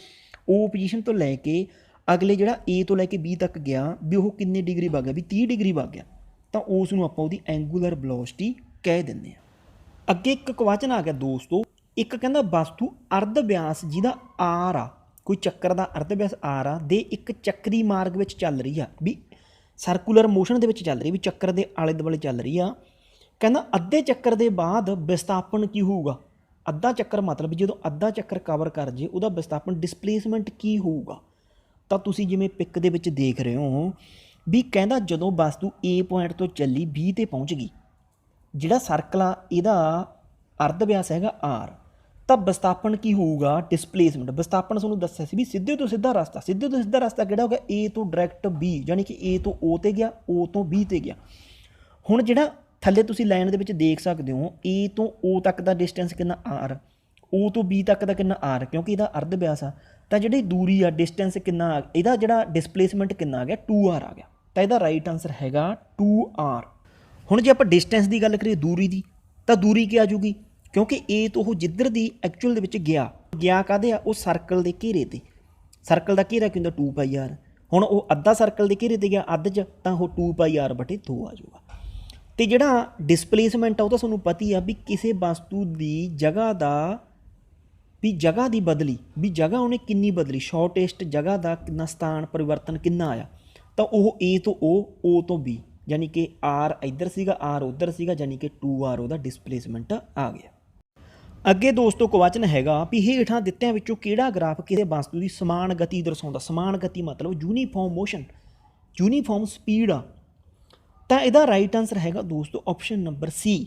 ਉਹ ਪੋਜੀਸ਼ਨ ਤੋਂ ਲੈ ਕੇ ਅਗਲੇ ਜਿਹੜਾ A ਤੋਂ ਲੈ ਕੇ B ਤੱਕ ਗਿਆ, ਵੀ ਉਹ ਕਿੰਨੇ ਡਿਗਰੀ ਵਗ ਗਿਆ, ਵੀ 30 ਡਿਗਰੀ ਵਗ ਗਿਆ, ਤਾਂ ਉਸ ਨੂੰ ਆਪਾਂ ਉਹਦੀ ਐਂਗੂਲਰ ਵੈਲੋਸਿਟੀ ਕਹਿ ਦਿੰਦੇ ਆ। ਅੱਗੇ ਇੱਕ ਕੁਐਸਚਨ ਆ ਗਿਆ ਦੋਸਤੋ, ਇੱਕ ਕਹਿੰਦਾ ਵਸਤੂ ਅਰਧ ਵਿਆਸ ਜਿਹਦਾ R ਆ, ਕੋਈ ਚੱਕਰ ਦਾ ਅਰਧ ਵਿਆਸ R ਆ, ਦੇ ਇੱਕ ਚੱਕਰੀ ਮਾਰਗ ਵਿੱਚ ਚੱਲ ਰਹੀ ਆ, ਵੀ ਸਰਕੂਲਰ ਮੋਸ਼ਨ ਦੇ ਵਿੱਚ ਚੱਲ ਰਹੀ, ਵੀ ਚੱਕਰ ਦੇ ਆਲੇ ਦੁਆਲੇ ਚੱਲ ਰਹੀ ਆ। ਕਹਿੰਦਾ ਅੱਧੇ ਚੱਕਰ ਦੇ ਬਾਅਦ ਵਿਸਥਾਪਨ ਕੀ ਹੋਊਗਾ, ਅੱਧਾ ਚੱਕਰ ਮਤਲਬ ਜਦੋਂ ਅੱਧਾ ਚੱਕਰ ਕਵਰ ਕਰ ਜੇ ਉਹਦਾ ਵਿਸਥਾਪਨ ਡਿਸਪਲੇਸਮੈਂਟ ਕੀ ਹੋਊਗਾ। ਤਾਂ ਤੁਸੀਂ ਜਿਵੇਂ ਪਿਕ ਦੇ ਵਿੱਚ ਦੇਖ ਰਹੇ ਹੋ ਵੀ ਕਹਿੰਦਾ ਜਦੋਂ ਵਸਤੂ A ਪੁਆਇੰਟ ਤੋਂ ਚੱਲੀ B 'ਤੇ ਪਹੁੰਚ ਗਈ, ਜਿਹੜਾ ਸਰਕਲ ਆ ਇਹਦਾ ਅਰਧ ਵਿਆਸ ਹੈਗਾ R, ਤਾਂ ਵਿਸਥਾਪਨ ਕੀ ਹੋਊਗਾ, ਡਿਸਪਲੇਸਮੈਂਟ। ਵਿਸਥਾਪਨ ਤੁਹਾਨੂੰ ਦੱਸਿਆ ਸੀ ਵੀ ਸਿੱਧੇ ਤੋਂ ਸਿੱਧਾ ਰਸਤਾ, ਸਿੱਧੇ ਤੋਂ ਸਿੱਧਾ ਰਸਤਾ ਕਿਹੜਾ ਹੋ ਗਿਆ, A ਤੋਂ ਡਾਇਰੈਕਟ B, ਯਾਨੀ ਕਿ A ਤੋਂ O 'ਤੇ ਗਿਆ, O ਤੋਂ B 'ਤੇ ਗਿਆ। ਹੁਣ ਜਿਹੜਾ ਥੱਲੇ ਤੁਸੀਂ ਲਾਈਨ ਦੇ ਵਿੱਚ ਦੇਖ ਸਕਦੇ ਹੋ A ਤੋਂ O ਤੱਕ ਦਾ ਡਿਸਟੈਂਸ ਕਿੰਨਾ R, O ਤੋਂ B ਤੱਕ ਦਾ ਕਿੰਨਾ R, ਕਿਉਂਕਿ ਇਹਦਾ ਅਰਧ ਵਿਆਸ ਆ, ਤਾਂ ਜਿਹੜੀ ਦੂਰੀ ਆ ਡਿਸਟੈਂਸ ਕਿੰਨਾ, ਇਹਦਾ ਜਿਹੜਾ ਡਿਸਪਲੇਸਮੈਂਟ ਕਿੰਨਾ ਆ ਗਿਆ 2R ਆ ਗਿਆ, ਤਾਂ ਇਹਦਾ ਰਾਈਟ ਆਨਸਰ ਹੈਗਾ 2R। ਹੁਣ ਜੇ ਆਪਾਂ ਡਿਸਟੈਂਸ ਦੀ ਗੱਲ ਕਰੀਏ ਦੂਰੀ ਦੀ, ਤਾਂ ਦੂਰੀ ਕੀ ਆ ਜੂਗੀ, ਕਿਉਂਕਿ A ਤੋਂ ਉਹ ਜਿੱਧਰ ਦੀ ਐਕਚੁਅਲ ਦੇ ਵਿੱਚ ਗਿਆ ਕਾਹਦੇ ਆ, ਉਹ ਸਰਕਲ ਦੇ ਘੇਰੇ 'ਤੇ, ਸਰਕਲ ਦਾ ਘੇਰਾ ਕੀ ਹੁੰਦਾ 2πr। ਹੁਣ ਉਹ ਅੱਧਾ ਸਰਕਲ ਦੇ ਘੇਰੇ 'ਤੇ ਗਿਆ ਅੱਧ 'ਚ, ਤਾਂ ਉਹ 2πr/2 ਆ ਜਾਊਗਾ। ਅਤੇ ਜਿਹੜਾ ਡਿਸਪਲੇਸਮੈਂਟ ਆ ਉਹ ਤਾਂ ਤੁਹਾਨੂੰ ਪਤਾ ਹੀ ਆ ਵੀ ਕਿਸੇ ਵਸਤੂ ਦੀ ਜਗ੍ਹਾ ਦਾ, ਵੀ ਜਗ੍ਹਾ ਦੀ ਬਦਲੀ, ਵੀ ਜਗ੍ਹਾ ਉਹਨੇ ਕਿੰਨੀ ਬਦਲੀ, ਸ਼ਾਰਟੇਸਟ ਜਗ੍ਹਾ ਦਾ ਕਿੰਨਾ ਸਥਾਨ ਪਰਿਵਰਤਨ ਕਿੰਨਾ ਆਇਆ, ਤਾਂ ਉਹ A ਤੋਂ O ਤੋਂ B, ਯਾਨੀ ਕਿ R ਇੱਧਰ ਸੀਗਾ R ਉੱਧਰ ਸੀਗਾ, ਯਾਨੀ ਕਿ 2R ਉਹਦਾ ਡਿਸਪਲੇਸਮੈਂਟ ਆ ਗਿਆ। ਅੱਗੇ ਦੋਸਤੋ ਕੁਐਸਚਨ ਹੈਗਾ ਵੀ ਹੇਠਾਂ ਦਿੱਤਿਆਂ ਵਿੱਚੋਂ ਕਿਹੜਾ ਗ੍ਰਾਫ ਕਿਸੇ ਵਸਤੂ ਦੀ ਸਮਾਨ ਗਤੀ ਦਰਸਾਉਂਦਾ। ਸਮਾਨ ਗਤੀ ਮਤਲਬ ਯੂਨੀਫਾਰਮ ਮੋਸ਼ਨ, ਯੂਨੀਫਾਰਮ ਸਪੀਡ ਆ। ਤਾਂ ਇਹਦਾ ਰਾਈਟ ਆਨਸਰ ਹੈਗਾ ਦੋਸਤੋ ਆਪਸ਼ਨ ਨੰਬਰ C।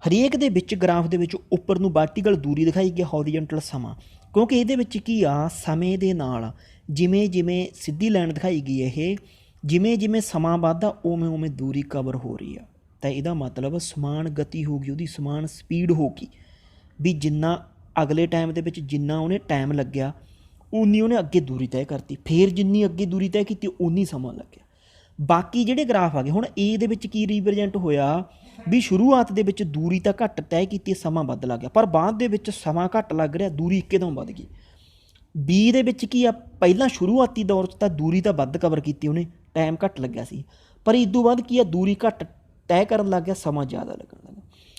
ਹਰੇਕ ਦੇ ਵਿੱਚ ਗ੍ਰਾਫ ਦੇ ਵਿੱਚ ਉੱਪਰ ਨੂੰ ਵਰਟੀਕਲ ਦੂਰੀ ਦਿਖਾਈ ਗਈ, ਹੌਰੀਜ਼ੌਂਟਲ ਸਮਾਂ, ਕਿਉਂਕਿ ਇਹਦੇ ਵਿੱਚ ਕੀ ਆ, ਸਮੇਂ ਦੇ ਨਾਲ ਜਿਵੇਂ ਜਿਵੇਂ ਸਿੱਧੀ ਲਾਈਨ ਦਿਖਾਈ ਗਈ ਇਹ, ਜਿਵੇਂ ਜਿਵੇਂ ਸਮਾਂ ਵੱਧਦਾ ਉਵੇਂ ਉਵੇਂ ਦੂਰੀ ਕਵਰ ਹੋ ਰਹੀ ਆ। ਤਾਂ ਇਹਦਾ ਮਤਲਬ ਸਮਾਨ ਗਤੀ ਹੋ ਗਈ, ਉਹਦੀ ਸਮਾਨ ਸਪੀਡ ਹੋ ਗਈ, ਵੀ ਜਿੰਨਾ ਅਗਲੇ ਟਾਈਮ ਦੇ ਵਿੱਚ ਜਿੰਨਾ ਉਹਨੇ ਟਾਈਮ ਲੱਗਿਆ ਉਨੀ ਉਹਨੇ ਅੱਗੇ ਦੂਰੀ ਤੈਅ ਕਰਤੀ, ਫਿਰ ਜਿੰਨੀ ਅੱਗੇ ਦੂਰੀ ਤੈਅ ਕੀਤੀ ਉਨੀ ਸਮਾਂ ਲੱਗਿਆ। ਬਾਕੀ ਜਿਹੜੇ ਗ੍ਰਾਫ ਆ ਗਏ, ਹੁਣ A ਦੇ ਵਿੱਚ ਕੀ ਰੀਪ੍ਰਜੈਂਟ ਹੋਇਆ ਵੀ ਸ਼ੁਰੂਆਤ ਦੇ ਵਿੱਚ ਦੂਰੀ ਤਾਂ ਘੱਟ ਤੈਅ ਕੀਤੀ, ਸਮਾਂ ਵੱਧ ਲੱਗ ਗਿਆ, ਪਰ ਬਾਅਦ ਦੇ ਵਿੱਚ ਸਮਾਂ ਘੱਟ ਲੱਗ ਰਿਹਾ, ਦੂਰੀ ਇੱਕਦਮ ਵੱਧ ਗਈ। B ਦੇ ਵਿੱਚ ਕੀ ਆ, ਪਹਿਲਾਂ ਸ਼ੁਰੂਆਤੀ ਦੌਰ 'ਚ ਤਾਂ ਦੂਰੀ ਤਾਂ ਵੱਧ ਕਵਰ ਕੀਤੀ ਉਹਨੇ, ਟਾਈਮ ਘੱਟ ਲੱਗਿਆ ਸੀ, ਪਰ ਇਸ ਤੋਂ ਬਾਅਦ ਕੀ ਆ, ਦੂਰੀ ਘੱਟ ਤੈਅ ਕਰਨ ਲੱਗ ਗਿਆ, ਸਮਾਂ ਜ਼ਿਆਦਾ ਲੱਗਣ ਲੱਗਾ।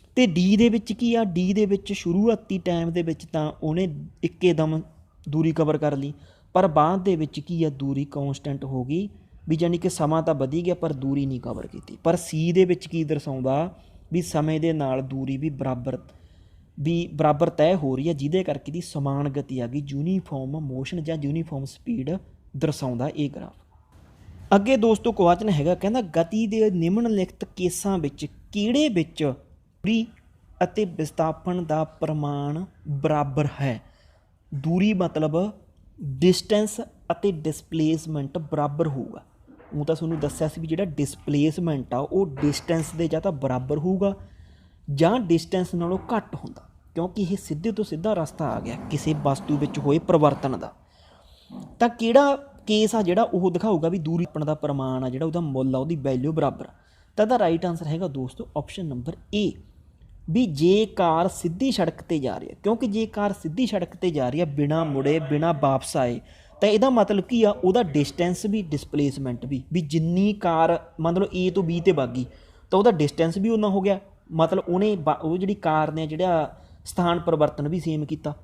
ਅਤੇ D ਦੇ ਵਿੱਚ ਕੀ ਆ, D ਦੇ ਵਿੱਚ ਸ਼ੁਰੂਆਤੀ ਟਾਈਮ ਦੇ ਵਿੱਚ ਤਾਂ ਉਹਨੇ ਇੱਕਦਮ ਦੂਰੀ ਕਵਰ ਕਰ ਲਈ, ਪਰ ਬਾਅਦ ਦੇ ਵਿੱਚ ਕੀ ਆ, ਦੂਰੀ ਕੌਂਸਟੈਂਟ ਹੋ ਗਈ, ਵੀ ਯਾਨੀ ਕਿ ਸਮਾਂ ਤਾਂ ਵਧੀ ਗਿਆ ਪਰ ਦੂਰੀ ਨਹੀਂ ਕਵਰ ਕੀਤੀ। ਪਰ C ਦੇ ਵਿੱਚ ਕੀ ਦਰਸਾਉਂਦਾ ਵੀ ਸਮੇਂ ਦੇ ਨਾਲ ਦੂਰੀ ਵੀ ਬਰਾਬਰ ਤੈਅ ਹੋ ਰਹੀ ਹੈ, ਜਿਹਦੇ ਕਰਕੇ ਦੀ ਸਮਾਨ ਗਤੀ ਆ ਗਈ, ਯੂਨੀਫਾਰਮ ਮੋਸ਼ਨ ਜਾਂ ਯੂਨੀਫਾਰਮ ਸਪੀਡ ਦਰਸਾਉਂਦਾ ਇਹ ਗ੍ਰਾਫ। ਅੱਗੇ ਦੋਸਤੋ ਕੁਐਸਚਨ ਹੈਗਾ, ਕਹਿੰਦਾ ਗਤੀ ਦੇ ਨਿਮਨਲਿਖਤ ਕੇਸਾਂ ਵਿੱਚ ਕਿਹੜੇ ਵਿੱਚ ਦੂਰੀ ਅਤੇ ਵਿਸਥਾਪਨ ਦਾ ਪ੍ਰਮਾਣ ਬਰਾਬਰ ਹੈ। ਦੂਰੀ ਮਤਲਬ ਡਿਸਟੈਂਸ ਅਤੇ ਡਿਸਪਲੇਸਮੈਂਟ ਬਰਾਬਰ ਹੋਊਗਾ। ਉਹ ਤਾਂ ਤੁਹਾਨੂੰ ਦੱਸਿਆ ਸੀ ਵੀ ਜਿਹੜਾ ਡਿਸਪਲੇਸਮੈਂਟ ਆ ਉਹ ਡਿਸਟੈਂਸ ਦੇ ਜਾਂ ਤਾਂ ਬਰਾਬਰ ਹੋਊਗਾ ਜਾਂ ਡਿਸਟੈਂਸ ਨਾਲੋਂ ਘੱਟ ਹੁੰਦਾ, ਕਿਉਂਕਿ ਇਹ ਸਿੱਧੇ ਤੋਂ ਸਿੱਧਾ ਰਸਤਾ ਆ ਗਿਆ ਕਿਸੇ ਵਸਤੂ ਵਿੱਚ ਹੋਏ ਪਰਿਵਰਤਨ ਦਾ। ਤਾਂ ਕਿਹੜਾ ਕੇਸ ਆ ਜਿਹੜਾ ਉਹ ਦਿਖਾਊਗਾ ਵੀ ਦੂਰੀ ਆਪਣ ਦਾ ਪ੍ਰਮਾਣ ਆ ਜਿਹੜਾ ਉਹਦਾ ਮੁੱਲ ਆ ਉਹਦੀ ਵੈਲਿਊ ਬਰਾਬਰ। ਤਾਂ ਇਹਦਾ ਰਾਈਟ ਆਨਸਰ ਹੈਗਾ ਦੋਸਤੋ ਆਪਸ਼ਨ ਨੰਬਰ ਏ, ਵੀ ਜੇ ਕਾਰ ਸਿੱਧੀ ਸੜਕ 'ਤੇ ਜਾ ਰਹੀ ਹੈ। ਕਿਉਂਕਿ ਜੇ ਕਾਰ ਸਿੱਧੀ ਸੜਕ 'ਤੇ ਜਾ ਰਹੀ ਹੈ ਬਿਨਾਂ ਮੁੜੇ ਬਿਨਾਂ ਵਾਪਸ ਆਏ, ਤਾਂ ਇਹਦਾ ਮਤਲਬ ਕੀ ਆ, ਉਹਦਾ ਡਿਸਟੈਂਸ ਵੀ ਡਿਸਪਲੇਸਮੈਂਟ ਵੀ ਜਿੰਨੀ ਕਾਰ ਮਤਲਬ ਏ ਤੋਂ ਬੀ 'ਤੇ ਵਗ ਗਈ ਤਾਂ ਉਹਦਾ ਡਿਸਟੈਂਸ ਵੀ ਉਨਾ ਹੋ ਗਿਆ, ਮਤਲਬ ਉਹਨੇ ਉਹ ਜਿਹੜੀ ਕਾਰ ਨੇ ਜਿਹੜਾ ਸਥਾਨ ਪਰਿਵਰਤਨ ਵੀ ਸੇਮ ਕੀਤਾ।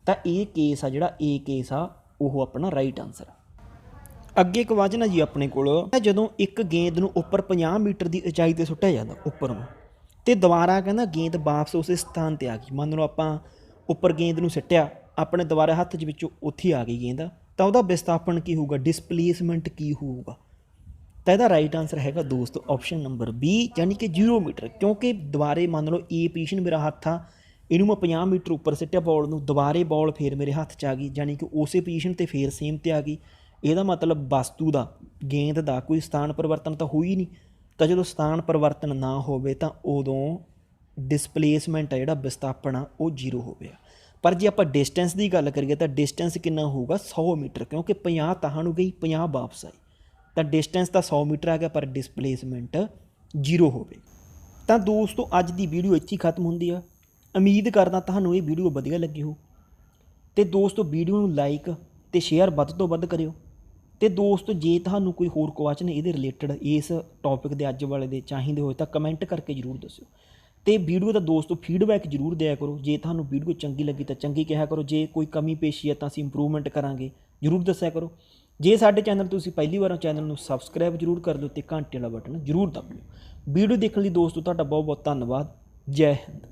ਤਾਂ ਇਹ ਕੇਸ ਆ ਜਿਹੜਾ ਏ ਕੇਸ ਆ ਉਹ ਆਪਣਾ ਰਾਈਟ ਆਨਸਰ ਆ। ਅੱਗੇ ਕੁਐਸਚਨ ਆ ਜੀ ਆਪਣੇ ਕੋਲ, ਜਦੋਂ ਇੱਕ ਗੇਂਦ ਨੂੰ ਉੱਪਰ 50 ਮੀਟਰ ਦੀ ਉਚਾਈ 'ਤੇ ਸੁੱਟਿਆ ਜਾਂਦਾ ਉੱਪਰ ਨੂੰ, ਅਤੇ ਦੁਬਾਰਾ ਕਹਿੰਦਾ ਗੇਂਦ ਵਾਪਸ ਉਸੇ ਸਥਾਨ 'ਤੇ ਆ ਗਈ। ਮੰਨ ਲਓ ਆਪਾਂ ਉੱਪਰ ਗੇਂਦ ਨੂੰ ਸਿੱਟਿਆ, ਆਪਣੇ ਦੁਬਾਰਾ ਹੱਥ 'ਚ ਵਿੱਚੋਂ ਉੱਥੇ ਆ ਗਈ ਗੇਂਦ, ਤਾਂ ਉਹਦਾ ਵਿਸਥਾਪਨ ਕੀ ਹੋਊਗਾ, ਡਿਸਪਲੇਸਮੈਂਟ ਕੀ ਹੋਊਗਾ। ਤਾਂ ਇਹਦਾ ਰਾਈਟ ਆਨਸਰ ਹੈਗਾ ਦੋਸਤੋ ਆਪਸ਼ਨ ਨੰਬਰ ਬੀ, ਯਾਨੀ ਕਿ 0 ਮੀਟਰ। ਕਿਉਂਕਿ ਦੁਬਾਰੇ ਮੰਨ ਲਓ ਏ ਪੋਜੀਸ਼ਨ ਮੇਰਾ ਹੱਥ ਆ, ਇਹਨੂੰ ਮੈਂ 50 ਮੀਟਰ ਉੱਪਰ ਸਿੱਟਿਆ ਬਾਲ ਨੂੰ, ਦੁਬਾਰੇ ਬਾਲ ਫੇਰ ਮੇਰੇ ਹੱਥ 'ਚ ਆ ਗਈ, ਯਾਨੀ ਕਿ ਉਸੇ ਪੋਜੀਸ਼ਨ 'ਤੇ ਫੇਰ ਸੇਮ 'ਤੇ ਆ ਗਈ। ਇਹਦਾ ਮਤਲਬ ਵਸਤੂ ਦਾ, ਗੇਂਦ ਦਾ ਕੋਈ ਸਥਾਨ ਪਰਿਵਰਤਨ ਤਾਂ ਹੋਈ ਨਹੀਂ। ਤਾਂ ਜਦੋਂ ਸਥਾਨ ਪਰਿਵਰਤਨ ਨਾ ਹੋਵੇ ਤਾਂ ਉਦੋਂ ਡਿਸਪਲੇਸਮੈਂਟ ਆ ਜਿਹੜਾ ਵਿਸਥਾਪਨ ਆ ਉਹ 0 ਹੋਵੇਗਾ। ਪਰ ਜੇ ਆਪਾਂ ਡਿਸਟੈਂਸ ਦੀ ਗੱਲ ਕਰੀਏ ਤਾਂ ਡਿਸਟੈਂਸ ਕਿੰਨਾ ਹੋਊਗਾ, 100 ਮੀਟਰ, ਕਿਉਂਕਿ 50 ਤਾਹਾਂ ਨੂੰ ਗਈ 50 ਵਾਪਸ ਆਈ, ਤਾਂ ਡਿਸਟੈਂਸ ਤਾਂ 100 ਮੀਟਰ ਆ ਗਿਆ ਪਰ ਡਿਸਪਲੇਸਮੈਂਟ 0 ਹੋਵੇ। ਤਾਂ ਦੋਸਤੋ ਅੱਜ ਦੀ ਵੀਡੀਓ ਇੱਥੇ ਹੀ ਖਤਮ ਹੁੰਦੀ ਆ। ਉਮੀਦ ਕਰਦਾ ਤੁਹਾਨੂੰ ਇਹ ਵੀਡੀਓ ਵਧੀਆ ਲੱਗੀ ਹੋ, ਅਤੇ ਦੋਸਤੋ ਵੀਡੀਓ ਨੂੰ ਲਾਈਕ ਅਤੇ ਸ਼ੇਅਰ ਵੱਧ ਤੋਂ ਵੱਧ ਕਰਿਓ। ਅਤੇ ਦੋਸਤੋ ਜੇ ਤੁਹਾਨੂੰ ਕੋਈ ਹੋਰ ਕੁਐਸਚਨ ਇਹਦੇ ਰਿਲੇਟਡ ਇਸ ਟੌਪਿਕ ਦੇ ਅੱਜ ਵਾਲੇ ਦੇ ਚਾਹੀਦੇ ਹੋਏ ਤਾਂ ਕਮੈਂਟ ਕਰਕੇ ਜ਼ਰੂਰ ਦੱਸਿਓ। ਅਤੇ ਵੀਡੀਓ ਦਾ ਦੋਸਤੋ ਫੀਡਬੈਕ ਜ਼ਰੂਰ ਦਿਆ ਕਰੋ। ਜੇ ਤੁਹਾਨੂੰ ਵੀਡੀਓ ਚੰਗੀ ਲੱਗੀ ਤਾਂ ਚੰਗੀ ਕਿਹਾ ਕਰੋ, ਜੇ ਕੋਈ ਕਮੀ ਪੇਸ਼ੀ ਹੈ ਤਾਂ ਅਸੀਂ ਇੰਪਰੂਵਮੈਂਟ ਕਰਾਂਗੇ, ਜ਼ਰੂਰ ਦੱਸਿਆ ਕਰੋ। ਜੇ ਸਾਡੇ ਚੈਨਲ ਤੁਸੀਂ ਪਹਿਲੀ ਵਾਰ ਚੈਨਲ ਨੂੰ ਸਬਸਕ੍ਰਾਈਬ ਜ਼ਰੂਰ ਕਰ ਲਿਓ ਅਤੇ ਘੰਟੇ ਵਾਲਾ ਬਟਨ ਜ਼ਰੂਰ ਦਬ ਲਿਓ। ਵੀਡੀਓ ਦੇਖਣ ਲਈ ਦੋਸਤੋ ਤੁਹਾਡਾ ਬਹੁਤ ਬਹੁਤ ਧੰਨਵਾਦ। ਜੈ ਹਿੰਦ।